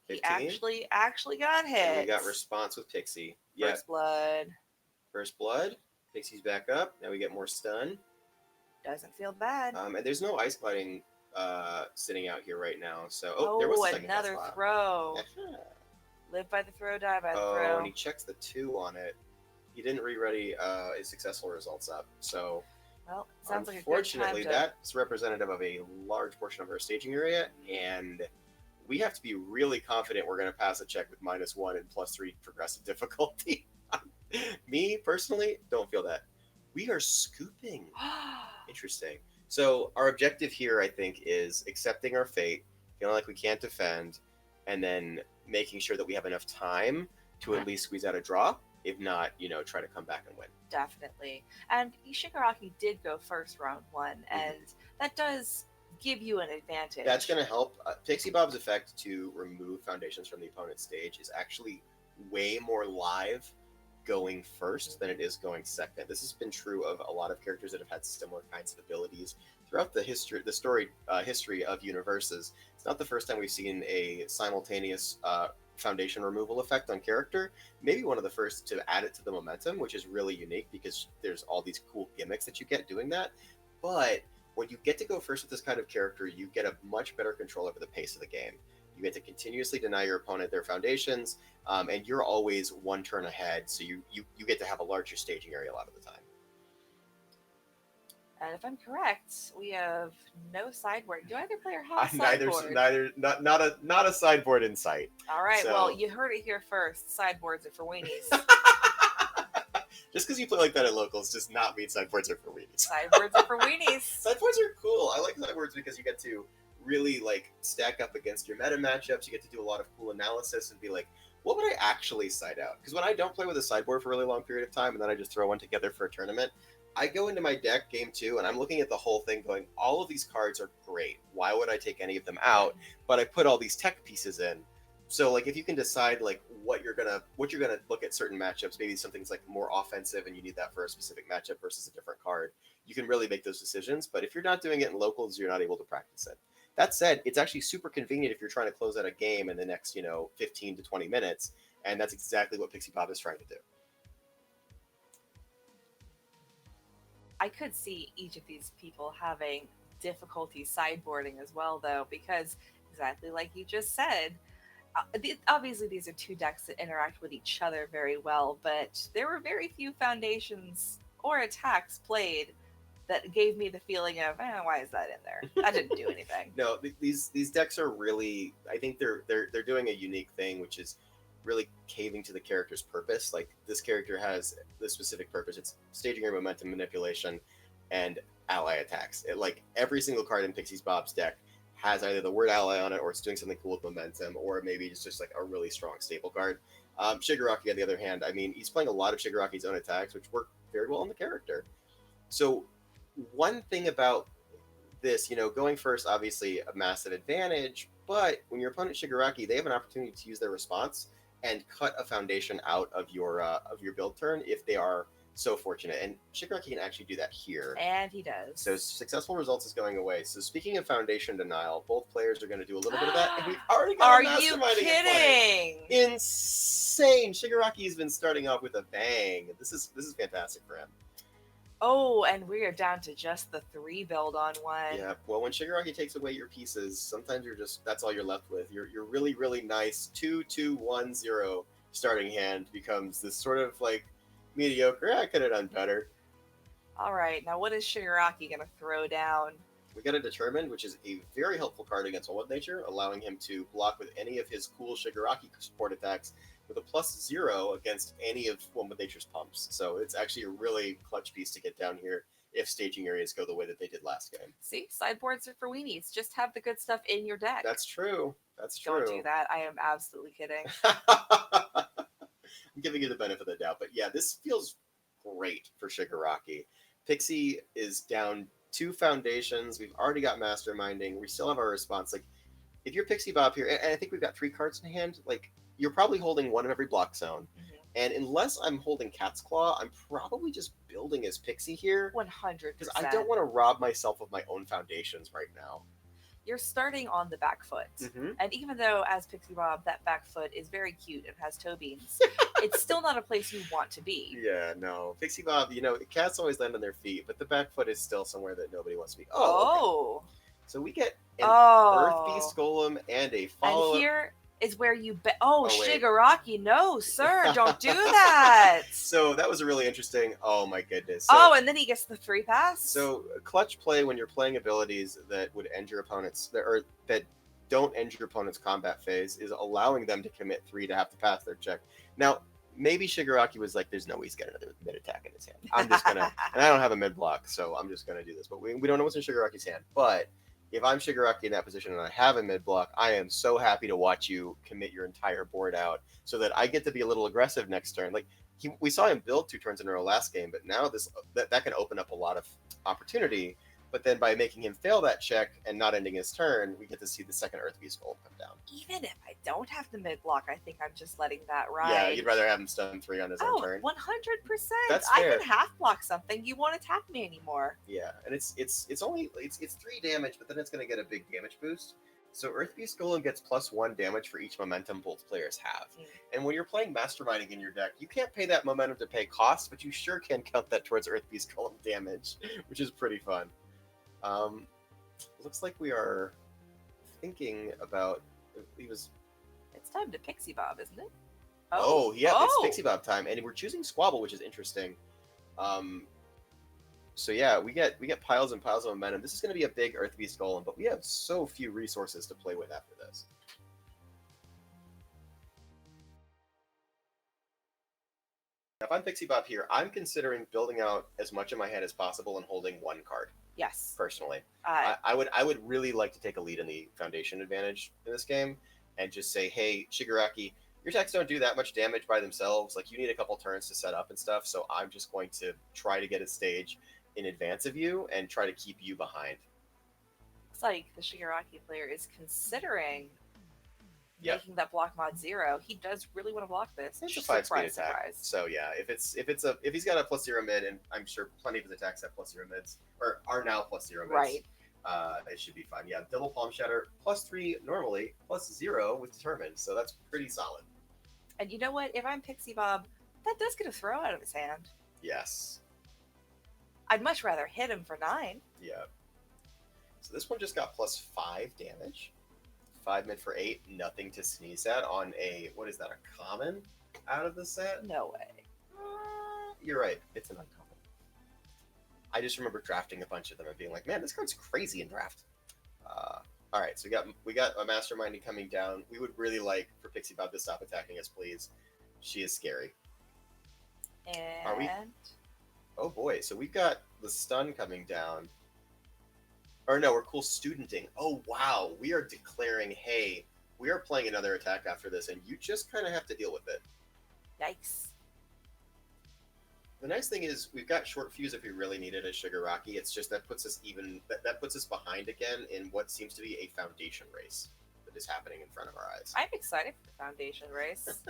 15? He actually got hit. And we got response with Pixie. First blood. First blood. Pixie's back up. Now we get more stun. Doesn't feel bad. And there's no ice gliding sitting out here right now. So, there was a second cast another slot. throw. Yeah. Live by the throw, die by the Oh, throw. and he checks the 2 on it. He didn't re-ready his successful results up. So, Well, sounds like a good unfortunately, time to... that's representative of a large portion of our staging area, and we have to be really confident we're going to pass a check with -1 and +3 progressive difficulty. Me, personally, don't feel that. We are scooping. Interesting. So our objective here, I think, is accepting our fate, feeling like we can't defend, and then making sure that we have enough time to at least squeeze out a draw. If not, try to come back and win. Definitely. And Shigaraki did go first round 1, and that does give you an advantage. That's going to help. Pixie Bob's effect to remove foundations from the opponent's stage is actually way more live going first than it is going second. This has been true of a lot of characters that have had similar kinds of abilities throughout the history of Universes. It's not the first time we've seen a simultaneous foundation removal effect on character. Maybe one of the first to add it to the momentum, which is really unique because there's all these cool gimmicks that you get doing that. But when you get to go first with this kind of character, you get a much better control over the pace of the game. You get to continuously deny your opponent their foundations, and you're always one turn ahead, so you get to have a larger staging area a lot of the time. And if I'm correct, we have no sideboard. Do either player have sideboard? Not a sideboard in sight. All right, So... well, you heard it here first. Sideboards are for weenies. Just because you play like that at locals does not mean sideboards are for weenies. Sideboards are for weenies. Sideboards are cool. I like sideboards because you get to really stack up against your meta matchups. You get to do a lot of cool analysis and be like, what would I actually side out? Because when I don't play with a sideboard for a really long period of time and then I just throw one together for a tournament, I go into my deck game 2 and I'm looking at the whole thing going, all of these cards are great. Why would I take any of them out? But I put all these tech pieces in. So if you can decide what you're gonna look at certain matchups, maybe something's more offensive and you need that for a specific matchup versus a different card, you can really make those decisions. But if you're not doing it in locals, you're not able to practice it. That said, it's actually super convenient if you're trying to close out a game in the next 15 to 20 minutes, and that's exactly what Pixie Bob is trying to do. I could see each of these people having difficulty sideboarding as well, though, because exactly like you just said, obviously these are two decks that interact with each other very well, but there were very few foundations or attacks played that gave me the feeling of, why is that in there? That didn't do anything. No, these decks are really, I think they're doing a unique thing, which is really caving to the character's purpose. This character has this specific purpose. It's staging your momentum manipulation and ally attacks. Every single card in Pixie Bob's deck has either the word ally on it, or it's doing something cool with momentum, or maybe it's just a really strong staple card. Shigaraki, on the other hand, he's playing a lot of Shigaraki's own attacks, which work very well on the character. So one thing about this, going first, obviously a massive advantage, but when your opponent Shigaraki, they have an opportunity to use their response and cut a foundation out of your build turn if they are so fortunate. And Shigaraki can actually do that here. And he does. So successful results is going away. So speaking of foundation denial, both players are going to do a little bit of that. And we've already got a masterminding. Are you kidding? Insane. Shigaraki's been starting off with a bang. This is fantastic for him. Oh, and we are down to just the 3 build on one. Yeah, well, when Shigaraki takes away your pieces, sometimes that's all you're left with. Your really, really nice 2-2-1-0 starting hand becomes this sort of mediocre. I could have done better. All right, now what is Shigaraki going to throw down? We got a Determined, which is a very helpful card against Old Nature, allowing him to block with any of his cool Shigaraki support attacks with a +0 against any of One with Nature's pumps. So it's actually a really clutch piece to get down here if staging areas go the way that they did last game. See, sideboards are for weenies. Just have the good stuff in your deck. That's true. Don't do that. I am absolutely kidding. I'm giving you the benefit of the doubt. But yeah, this feels great for Shigaraki. Pixie is down 2 foundations. We've already got Masterminding. We still have our response. If you're Pixie Bob here, and I think we've got 3 cards in hand, you're probably holding 1 of every block zone. Mm-hmm. And unless I'm holding Cat's Claw, I'm probably just building as Pixie here. 100%. Because I don't want to rob myself of my own foundations right now. you're starting on the back foot. Mm-hmm. And even though, as Pixie Bob, that back foot is very cute and has toe beans, it's still not a place you want to be. Yeah, no. Pixie Bob, cats always land on their feet, but the back foot is still somewhere that nobody wants to be. Oh, okay. So we get an Earth Beast Golem and a follow-up. And here is where you wait. Shigaraki, no, sir, don't do that. So that was a really interesting. Oh my goodness. So, and then he gets the free pass. So clutch play when you're playing abilities that would end your opponent's that don't end your opponent's combat phase is allowing them to commit 3 to have to pass their check. Now, maybe Shigaraki was like, "There's no way he's got another mid attack in his hand. I'm just gonna," and I don't have a mid block, so I'm just gonna do this. But we don't know what's in Shigaraki's hand. But if I'm Shigaraki in that position and I have a mid block, I am so happy to watch you commit your entire board out so that I get to be a little aggressive next turn. Like we saw him build 2 turns in a row last game, but now that can open up a lot of opportunity. But then by making him fail that check and not ending his turn, we get to see the second Earth Beast Golem come down. Even if I don't have the mid block, I think I'm just letting that ride. Yeah, you'd rather have him stun 3 on his own turn. 100%. That's I fair. can half block something. You won't attack me anymore. Yeah, and it's only 3 damage, but then it's going to get a big damage boost. So Earth Beast Golem gets +1 damage for each momentum both players have. And when you're playing Masterminding in your deck, you can't pay that momentum to pay cost, but you sure can count that towards Earth Beast Golem damage, which is pretty fun. Looks like we are thinking about. It's time to Pixie Bob, isn't it? It's Pixie Bob time, and we're choosing Squabble, which is interesting. So yeah, we get piles and piles of momentum. This is going to be a big Earth Beast Golem, but we have so few resources to play with after this. Now, if I'm Pixie Bob here, I'm considering building out as much in my hand as possible and holding 1 card. Yes. Personally, I would really like to take a lead in the foundation advantage in this game, and just say, hey, Shigaraki, your attacks don't do that much damage by themselves. Like, you need a couple turns to set up and stuff. So I'm just going to try to get a stage in advance of you and try to keep you behind. Looks like the Shigaraki player is considering making that block mod 0. He does really want to block this. It's a 5-speed attack. So yeah, if he's got a +0 mid, and I'm sure plenty of his attacks have +0 mids or are now +0 mids. Right. It should be fine. Yeah, double Palm Shatter +3 normally, +0 with Determined. So that's pretty solid. And you know what? If I'm Pixie Bob, that does get a throw out of his hand. Yes. I'd much rather hit him for 9. Yeah. So this one just got +5 damage. 5 mid for 8, nothing to sneeze at on a, what is that, a common out of the set? No way. You're right, it's an uncommon. I just remember drafting a bunch of them and being like, man, this card's crazy in draft. All right, so we got a Masterminding coming down. We would really like for Pixie Bob to stop attacking us, please. She is scary. And... Are we? Oh boy, so we've got the stun coming down. Or no, we're cool studenting. Oh wow, we are declaring, hey, we are playing another attack after this, and you just kind of have to deal with it. Yikes. The nice thing is we've got short fuse if we really need it as Shigaraki. It's just that puts us that puts us behind again in what seems to be a foundation race that is happening in front of our eyes. I'm excited for the foundation race.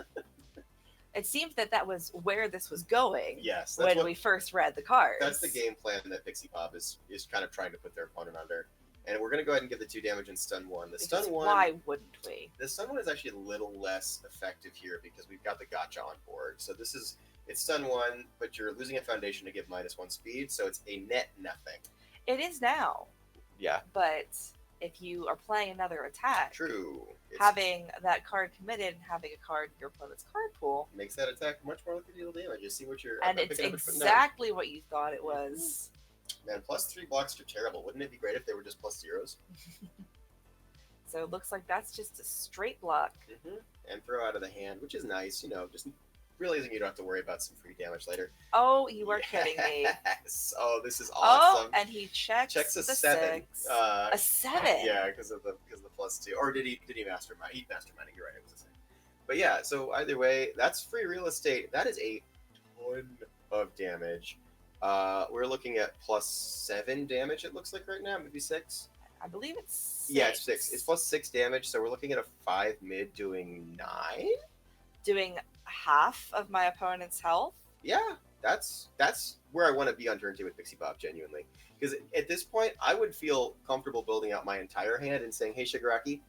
It seemed that was where this was going. Yes, when we first read the cards. That's the game plan that Pixie Bob is kind of trying to put their opponent under. And we're going to go ahead and give the 2 damage and stun 1. Why wouldn't we? The stun 1 is actually a little less effective here because we've got the gotcha on board. So it's stun 1, but you're losing a foundation to give -1 speed, so it's a net nothing. It is now. Yeah. But if you are playing another attack, true, having that card committed and having a card in your opponent's card pool makes that attack much more likely to deal damage. You see what you're... And it's exactly what you thought it was. Man, +3 blocks are terrible. Wouldn't it be great if they were just +0s? So it looks like that's just a straight block. Mm-hmm. And throw out of the hand, which is nice. Just realizing you don't have to worry about some free damage later. Oh, you are kidding me. Yes. Oh, this is awesome. Oh, and he checks a 7. 6. A 7? Yeah, because of the +2. Or did he mastermind? He masterminded, you're right, it was a 6. But yeah, so either way, that's free real estate. That is a ton of damage. We're looking at +7 damage, it looks like right now, maybe 6. I believe it's 6. Yeah, it's 6. It's +6 damage, so we're looking at a 5 mid doing 9? Doing half of my opponent's health? Yeah, that's where I want to be on turn 2 with Pixie Bob, genuinely. Because at this point, I would feel comfortable building out my entire hand and saying, "Hey, Shigaraki,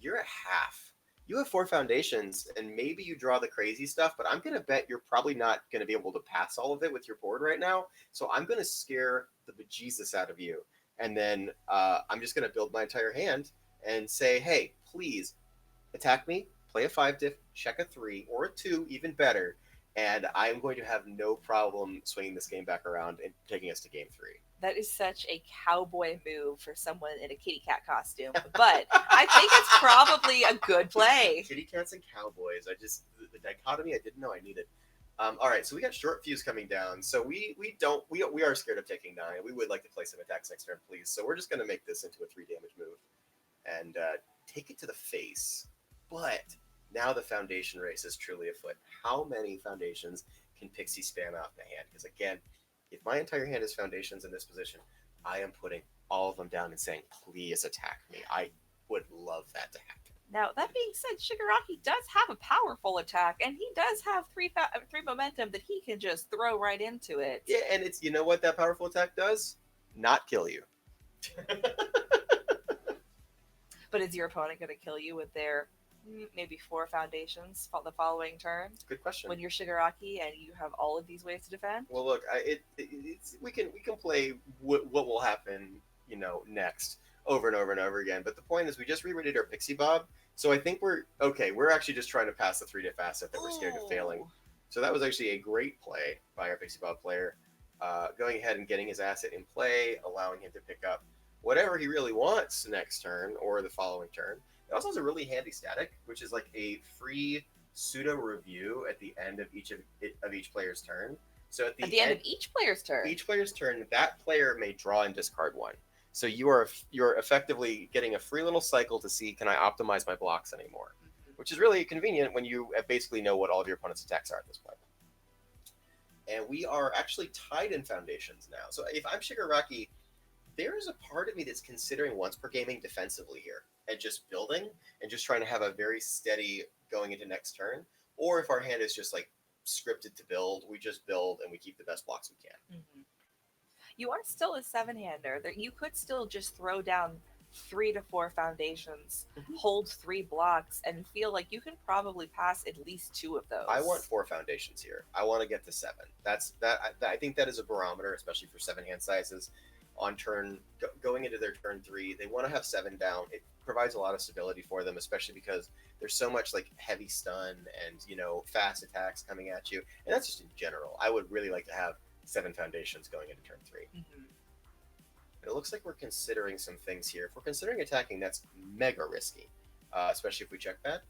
you're a half. You have 4 foundations, and maybe you draw the crazy stuff, but I'm gonna bet you're probably not gonna be able to pass all of it with your board right now. So I'm gonna scare the bejesus out of you, and then I'm just gonna build my entire hand and say, hey, please attack me, play a 5 diff, check a 3 or a 2, even better, and I'm going to have no problem swinging this game back around and taking us to game 3." That is such a cowboy move for someone in a kitty cat costume, but I think it's probably a good play. Kitty cats and cowboys. The dichotomy I didn't know I needed. All right, so we got short fuse coming down. So we are scared of taking 9. We would like to play some attacks next turn, please. So we're just going to make this into a 3 damage move and take it to the face. But now the foundation race is truly afoot. How many foundations can Pixie spam out in the hand? Because again, if my entire hand is foundations in this position, I am putting all of them down and saying, please attack me. I would love that to happen. Now, that being said, Shigaraki does have a powerful attack, and he does have three momentum that he can just throw right into it. Yeah, and it's, you know what that powerful attack does? Not kill you. But is your opponent going to kill you with their maybe 4 foundations the following turn? Good question. When you're Shigaraki and you have all of these ways to defend? Well, look, we can play what will happen, next over and over and over again. But the point is, we just re-rated our Pixie Bob, so I think we're okay. We're actually just trying to pass the 3-diff asset that we're scared of failing. So that was actually a great play by our Pixie Bob player, going ahead and getting his asset in play, allowing him to pick up whatever he really wants next turn or the following turn. It also has a really handy static, which is like a free pseudo review at the end of each player's turn. So at the end of each player's turn, that player may draw and discard 1. So you're effectively getting a free little cycle to see, can I optimize my blocks anymore? Which is really convenient when you basically know what all of your opponent's attacks are at this point. And we are actually tied in foundations now. So if I'm Shigaraki, there is a part of me that's considering once per gaming defensively here and just building and just trying to have a very steady going into next turn. Or if our hand is just like scripted to build, we just build and we keep the best blocks we can. Mm-hmm. You are still a 7-hander. You could still just throw down 3 to 4 foundations, hold 3 blocks, and feel like you can probably pass at least 2 of those. I want 4 foundations here. I want to get to 7. I think that is a barometer, especially for 7 hand sizes. On turn, going into their turn 3, they want to have 7 down. It provides a lot of stability for them, especially because there's so much like heavy stun and fast attacks coming at you, and that's just in general. I would really like to have 7 foundations going into turn 3. Mm-hmm. It looks like we're considering some things here. If we're considering attacking, that's mega risky, especially if we check that.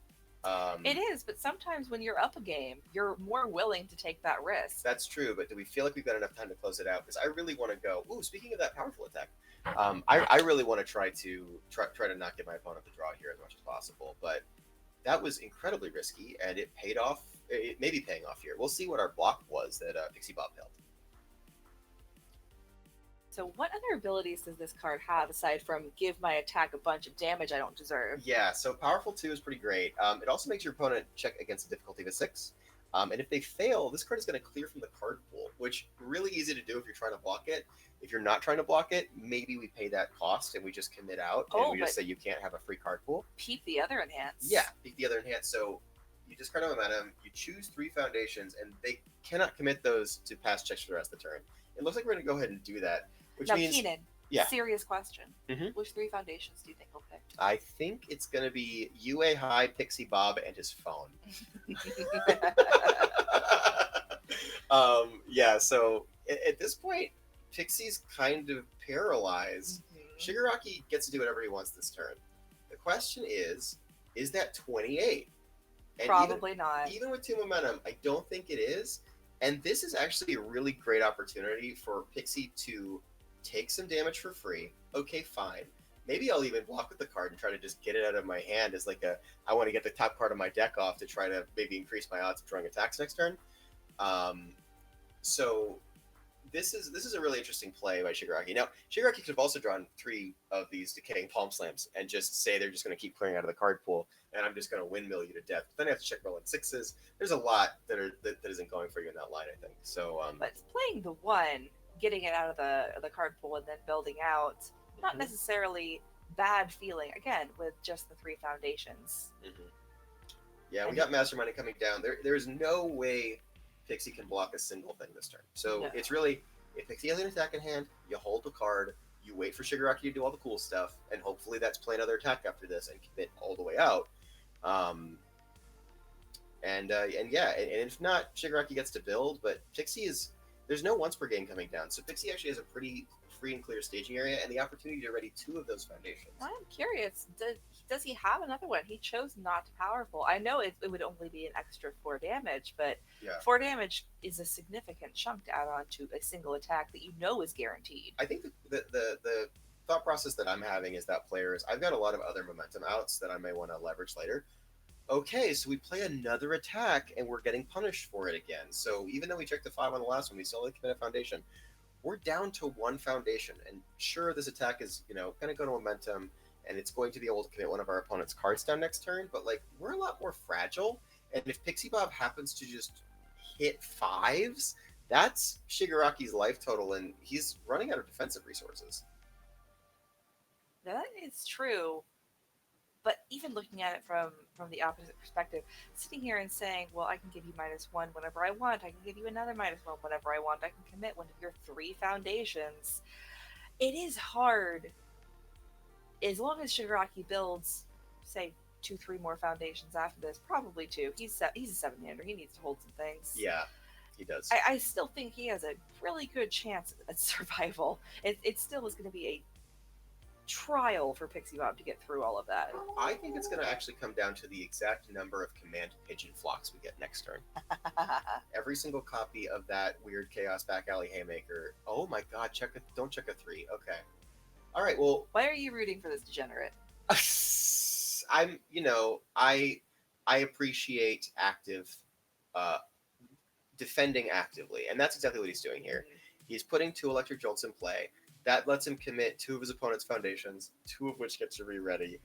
It is, but sometimes when you're up a game, you're more willing to take that risk. That's true, but do we feel like we've got enough time to close it out? Because I really want to go. Ooh, speaking of that powerful attack, I really want to try to not give my opponent the draw here as much as possible. But that was incredibly risky, and it paid off. It may be paying off here. We'll see what our block was that Pixie Bob held. So what other abilities does this card have aside from give my attack a bunch of damage I don't deserve? Yeah, so Powerful 2 is pretty great. It also makes your opponent check against a difficulty of a 6. And if they fail, this card is going to clear from the card pool, which really easy to do if you're trying to block it. If you're not trying to block it, maybe we pay that cost and we just commit out and we just say you can't have a free card pool. Peep the other enhance. Yeah, peep the other enhance. So you discard a momentum, you choose 3 foundations, and they cannot commit those to pass checks for the rest of the turn. It looks like we're going to go ahead and do that. Which now, means, Keenan, yeah. Serious question. Mm-hmm. Which 3 foundations do you think he'll pick? I think it's going to be UA High, Pixie Bob, and his phone. Yeah, so at this point, Pixie's kind of paralyzed. Mm-hmm. Shigaraki gets to do whatever he wants this turn. The question is that 28? And Probably not. Even with 2 momentum, I don't think it is. And this is actually a really great opportunity for Pixie to take some damage for free. Okay, fine. Maybe I'll even block with the card and try to just get it out of my hand as like I want to get the top card of my deck off to try to maybe increase my odds of drawing attacks next turn. So this is a really interesting play by Shigaraki. Now, Shigaraki could have also drawn 3 of these Decaying Palm Slams and just say they're just going to keep clearing out of the card pool, and I'm just going to windmill you to death. But then I have to check rolling 6s. There's a lot that isn't going for you in that line, I think. So, but playing the 1 getting it out of the card pool and then building out. Not Mhm. necessarily bad feeling again with just the 3 foundations. Mhm. Yeah, we And got Masterminding coming down. There is no way Pixie can block a single thing this turn. So no. it's really, if Pixie has an attack in hand, you hold the card, you wait for Shigaraki to do all the cool stuff, and hopefully that's play another attack after this and commit all the way out. Um, and yeah, and if not, Shigaraki gets to build, but Pixie is, there's no once per game coming down, so Pixie actually has a pretty free and clear staging area and the opportunity to ready 2 of those foundations. I'm curious. Does he have another one? He chose not to powerful. I know it would only be an extra 4 damage, but Yeah, 4 damage is a significant chunk to add on to a single attack that you know is guaranteed. I think the thought process that I'm having is that players, I've got a lot of other momentum outs that I may want to leverage later. Okay, so we play another attack and we're getting punished for it again. So even though we checked the 5 on the last one, we still only commit a foundation. We're down to 1 foundation, and sure, this attack is going to go to momentum, and it's going to be able to commit one of our opponent's cards down next turn. But like, we're a lot more fragile, and if Pixie Bob happens to just hit 5s, that's Shigaraki's life total, and he's running out of defensive resources. That is true. But even looking at it from the opposite perspective, sitting here and saying, "Well, I can give you -1 whenever I want. I can give you another -1 whenever I want. I can commit one of your 3 foundations." It is hard as long as Shigaraki builds, say, 2, 3 more foundations after this. Probably 2. He's a 7-hander. He needs to hold some things. Yeah, he does. I still think he has a really good chance at survival. It still is going to be a trial for Pixie Bob to get through all of that. I think it's going to actually come down to the exact number of command pigeon flocks we get next turn. Every single copy of that weird Chaos Back Alley Haymaker. Oh my god, don't check a 3. Okay. All right, well, Why are you rooting for this degenerate? I appreciate active uh, defending actively, and that's exactly what he's doing here. He's putting 2 Electric Jolts in play. That lets him commit 2 of his opponent's foundations, 2 of which get to re-ready.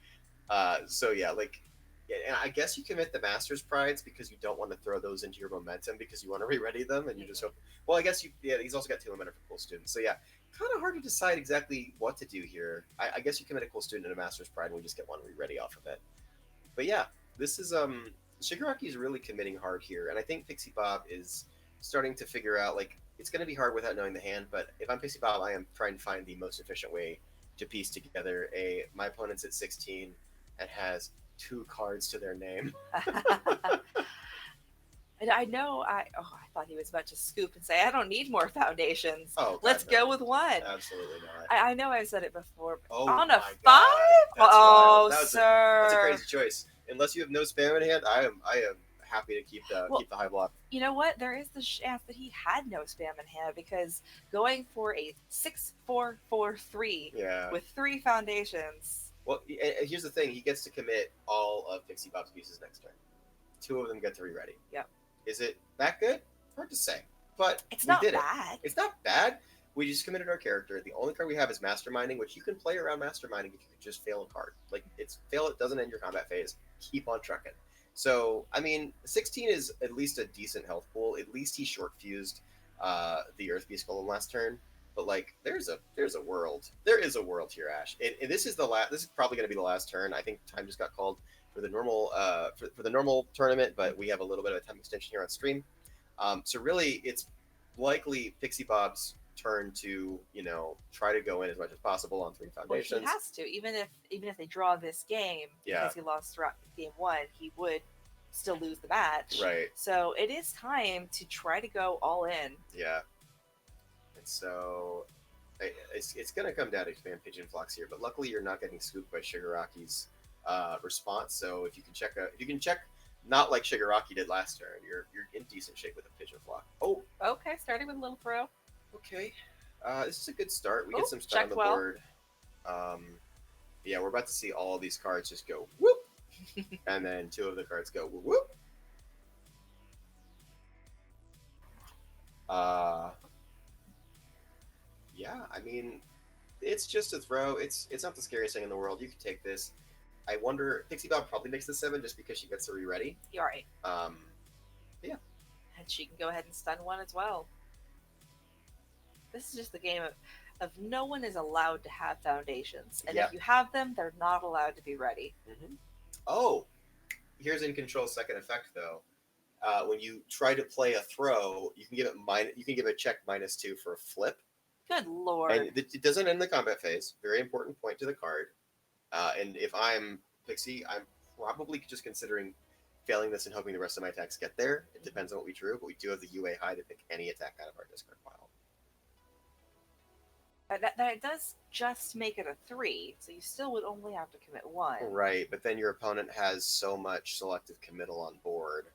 So yeah, and I guess you commit the Master's Prides because you don't want to throw those into your momentum because you want to re-ready them, and you just hope. Well, I guess he's also got 2 momentum for Cool Student. So yeah, kind of hard to decide exactly what to do here. I guess you commit a Cool Student and a Master's Pride, and we just get 1 re-ready off of it. But yeah, this is Shigaraki is really committing hard here, and I think Pixie Bob is starting to figure out it's going to be hard without knowing the hand. But if I'm Pixie Bob, I am trying to find the most efficient way to piece together my opponent's at 16 and has 2 cards to their name. And I know I thought he was about to scoop and say, "I don't need more foundations. Oh, God, Let's no. go with 1." Absolutely not. I know I've said it before. Oh On my a 5? God. That's Oh, wild. sir. That's a crazy choice. Unless you have no spam in hand, I am happy to keep the high block. You know what? There is the chance that he had no spam in hand because going for a 6-4-4-3 Yeah. with 3 foundations. Well, here's the thing: he gets to commit all of Pixie Bob's pieces next turn. 2 of them get to re-ready. Yep. Is it that good? Hard to say, but It's we not did bad. It's not bad. We just committed our character. The only card we have is Masterminding, which you can play around Masterminding if you could just fail a card. It doesn't end your combat phase. Keep on trucking. So, I mean, 16 is at least a decent health pool. At least he short fused the Earth Beast Golem last turn. But there's a world. There is a world here, Ash. And this is This is probably going to be the last turn. I think time just got called for the normal for the normal tournament, but we have a little bit of a time extension here on stream. So really, it's likely Pixie Bob's turn to try to go in as much as possible on 3 foundations. Well, he has to, even if they draw this game because he lost throughout game 1, he would still lose the match. Right. So it is time to try to go all in. Yeah. And so it's going to come down to command pigeon flocks here, but luckily you're not getting scooped by Shigaraki's response. So if you can check not like Shigaraki did last turn, you're in decent shape with a pigeon flock. Oh, okay, starting with a little throw. Okay, this is a good start. We get some stuff on the board. Yeah, we're about to see all these cards just go whoop, and then 2 of the cards go whoop whoop. Yeah, I mean, it's just a throw. It's not the scariest thing in the world. You can take this. I wonder, Pixie Bob probably makes the 7 just because she gets to re-ready. You're right. Yeah. And she can go ahead and stun 1 as well. This is just the game of no one is allowed to have foundations, and Yeah. if you have them, they're not allowed to be ready. Oh, here's in control second effect though. When you try to play a throw, you can give it you can give a check -2 for a flip, Good lord. and it doesn't end the combat phase. Very important point to the card. And if I'm Pixie, I'm probably just considering failing this and hoping the rest of my attacks get there. It depends on what we drew, but we do have the UA high to pick any attack out of our discard pile. That does just make it a 3, so you still would only have to commit 1. Right, but then your opponent has so much selective committal on board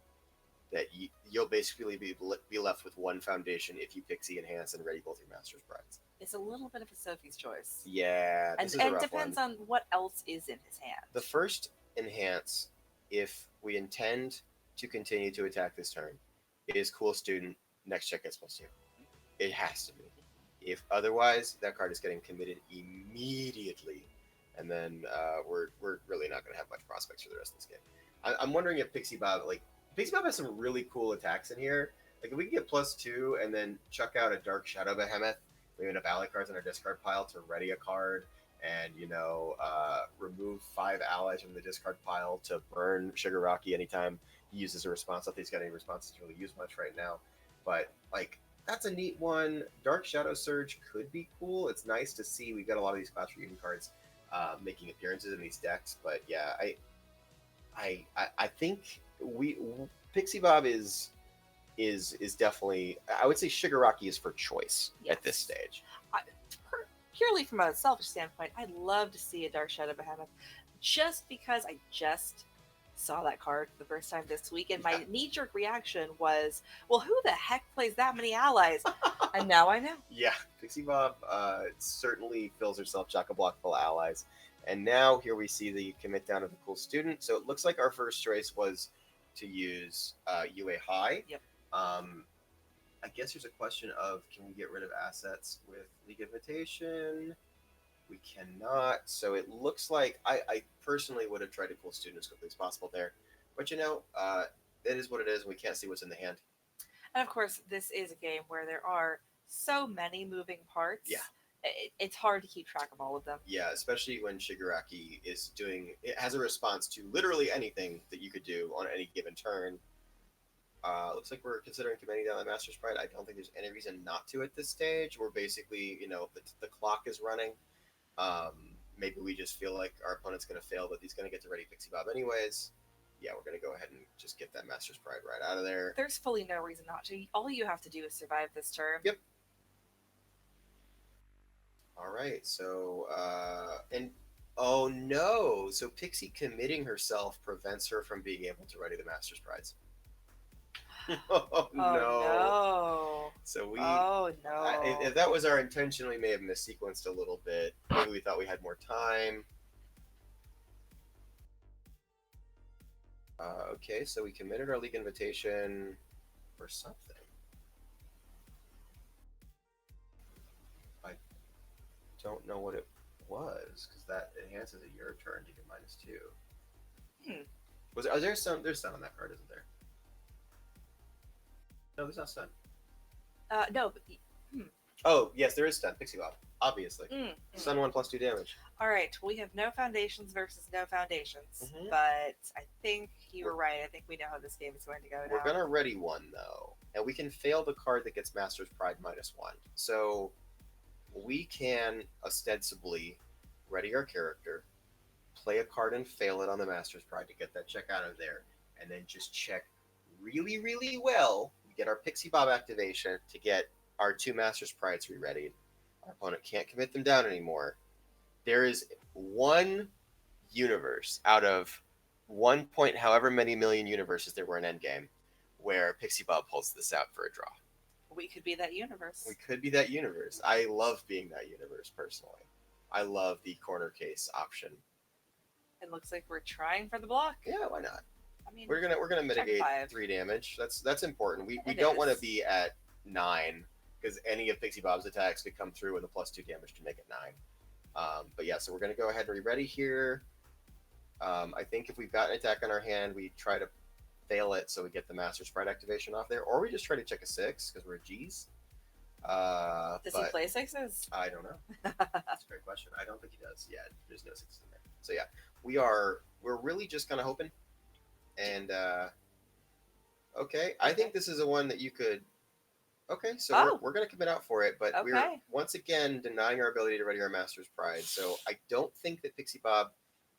that you'll basically be left with one foundation if you Pixie enhance and ready both your Master's Brides. It's a little bit of a Sophie's choice. Yeah, and this is a rough depends one. on what else is in his hand. The first enhance, if we intend to continue to attack this turn, is Cool Student, next check gets +2. It has to be. If otherwise, that card is getting committed immediately, and then we're really not going to have much prospects for the rest of this game. I'm wondering if Pixie Bob has some really cool attacks in here. Like if we can get +2 and then chuck out a Dark Shadow Behemoth, we have enough ally cards in our discard pile to ready a card, and remove 5 allies from the discard pile to burn Shigaraki anytime he uses a response. Not that he's got any responses to really use much right now, but like that's a neat one. Dark Shadow Surge could be cool. It's nice to see we got a lot of these Clash Reunion cards making appearances in these decks. But yeah, I think Pixie Bob is definitely, I would say Shigaraki is for choice at this stage. Purely from a selfish standpoint, I'd love to see a Dark Shadow Behemoth, just because I just saw that card for the first time this week, and my knee-jerk reaction was, well, who the heck plays that many allies? And now I know. Yeah, Pixie Bob certainly fills herself chock-a-block full of allies. And now here we see the commit down of the Cool Student. So it looks like our first choice was to use UA High. Yep. I guess there's a question of, can we get rid of assets with League Invitation? We cannot. So it looks like I personally would have tried to Cool Student as quickly as possible there. But it is what it is. We can't see what's in the hand. And of course, this is a game where there are so many moving parts. Yeah. It's hard to keep track of all of them. Yeah, especially when Shigaraki it has a response to literally anything that you could do on any given turn. Looks like we're considering committing down the Master's Pride. I don't think there's any reason not to at this stage. We're basically, the clock is running. Maybe we just feel like our opponent's going to fail, but he's going to get to ready Pixie Bob anyways. Yeah, we're going to go ahead and just get that Master's Pride right out of there. There's fully no reason not to. All you have to do is survive this turn. Yep. All right, so, oh no! So Pixie committing herself prevents her from being able to ready the Master's Prize. Oh no! So Oh no! If that was our intention, we may have missequenced a little bit. Maybe we thought we had more time. Okay, so we committed our League Invitation for something. I don't know what it was, because that enhances it your turn to get -2. There's stun on that card, isn't there? No, there's not stun. No. But, Oh, yes, there is stun. Pixie Bob, obviously. Stun 1 +2 damage. All right, we have no foundations versus no foundations, but I think you were right. I think we know how this game is going to go now. We're going to ready one, though, and we can fail the card that gets Master's Pride -1. So we can ostensibly ready our character, play a card and fail it on the Master's Pride to get that check out of there, and then just check really, really well. We get our Pixie Bob activation to get our 2 Master's Prides re-readied. Our opponent can't commit them down anymore. There is one universe out of 1 point however many million universes there were in Endgame where Pixie Bob pulls this out for a draw. We could be that universe. We could be that universe. I love being that universe personally. I love the corner case option. It looks like we're trying for the block. Yeah, why not? I mean, we're gonna mitigate 3 damage. That's important. We don't want to be at 9 because any of Pixie Bob's attacks could come through with a +2 damage to make it 9. But yeah, so we're gonna go ahead and re-ready here. I think if we've got an attack on our hand, we try to fail it so we get the Master Sprite activation off there, or we just try to check a 6 because we're G's. Does he But play sixes? I don't know. That's a great question. I don't think he does. Yeah, there's no sixes in there. So yeah, we're really just kind of hoping. And okay, I think this is a one that you could. Okay, so Oh, we're gonna commit out for it, but we're okay. once again denying our ability to ready our master's pride. So I don't think that Pixie Bob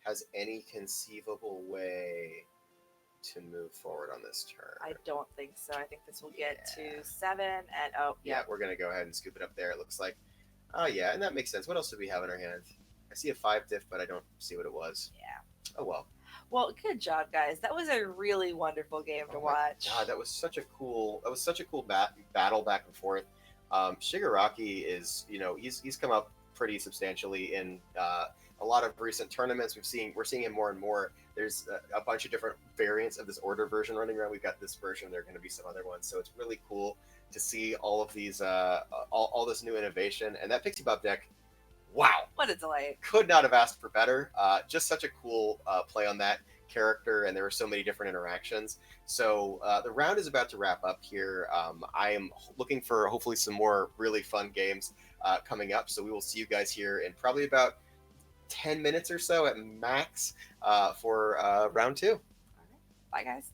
has any conceivable way to move forward on this turn. I don't think so. I think this will get Yeah. to 7, and oh, Yeah, yeah. we're gonna go ahead and scoop it up there. It looks like. Oh yeah, and that makes sense. What else do we have in our hand? I see a 5 diff, but I don't see what it was. Yeah. Oh well. Well, good job, guys. That was a really wonderful game to Oh my watch. God, that was such a cool battle back and forth. Shigaraki is, he's come up pretty substantially in a lot of recent tournaments. We're seeing him more and more. There's a bunch of different variants of this order version running around. We've got this version. There are going to be some other ones. So it's really cool to see all of these all this new innovation, and that Pixie Bob deck. Wow, What a delight. could not have asked for better. Just such a cool play on that character, and there were so many different interactions. So the round is about to wrap up here. I am looking for hopefully some more really fun games coming up. So we will see you guys here in probably about 10 minutes or so at max for round 2. All right. Bye, guys.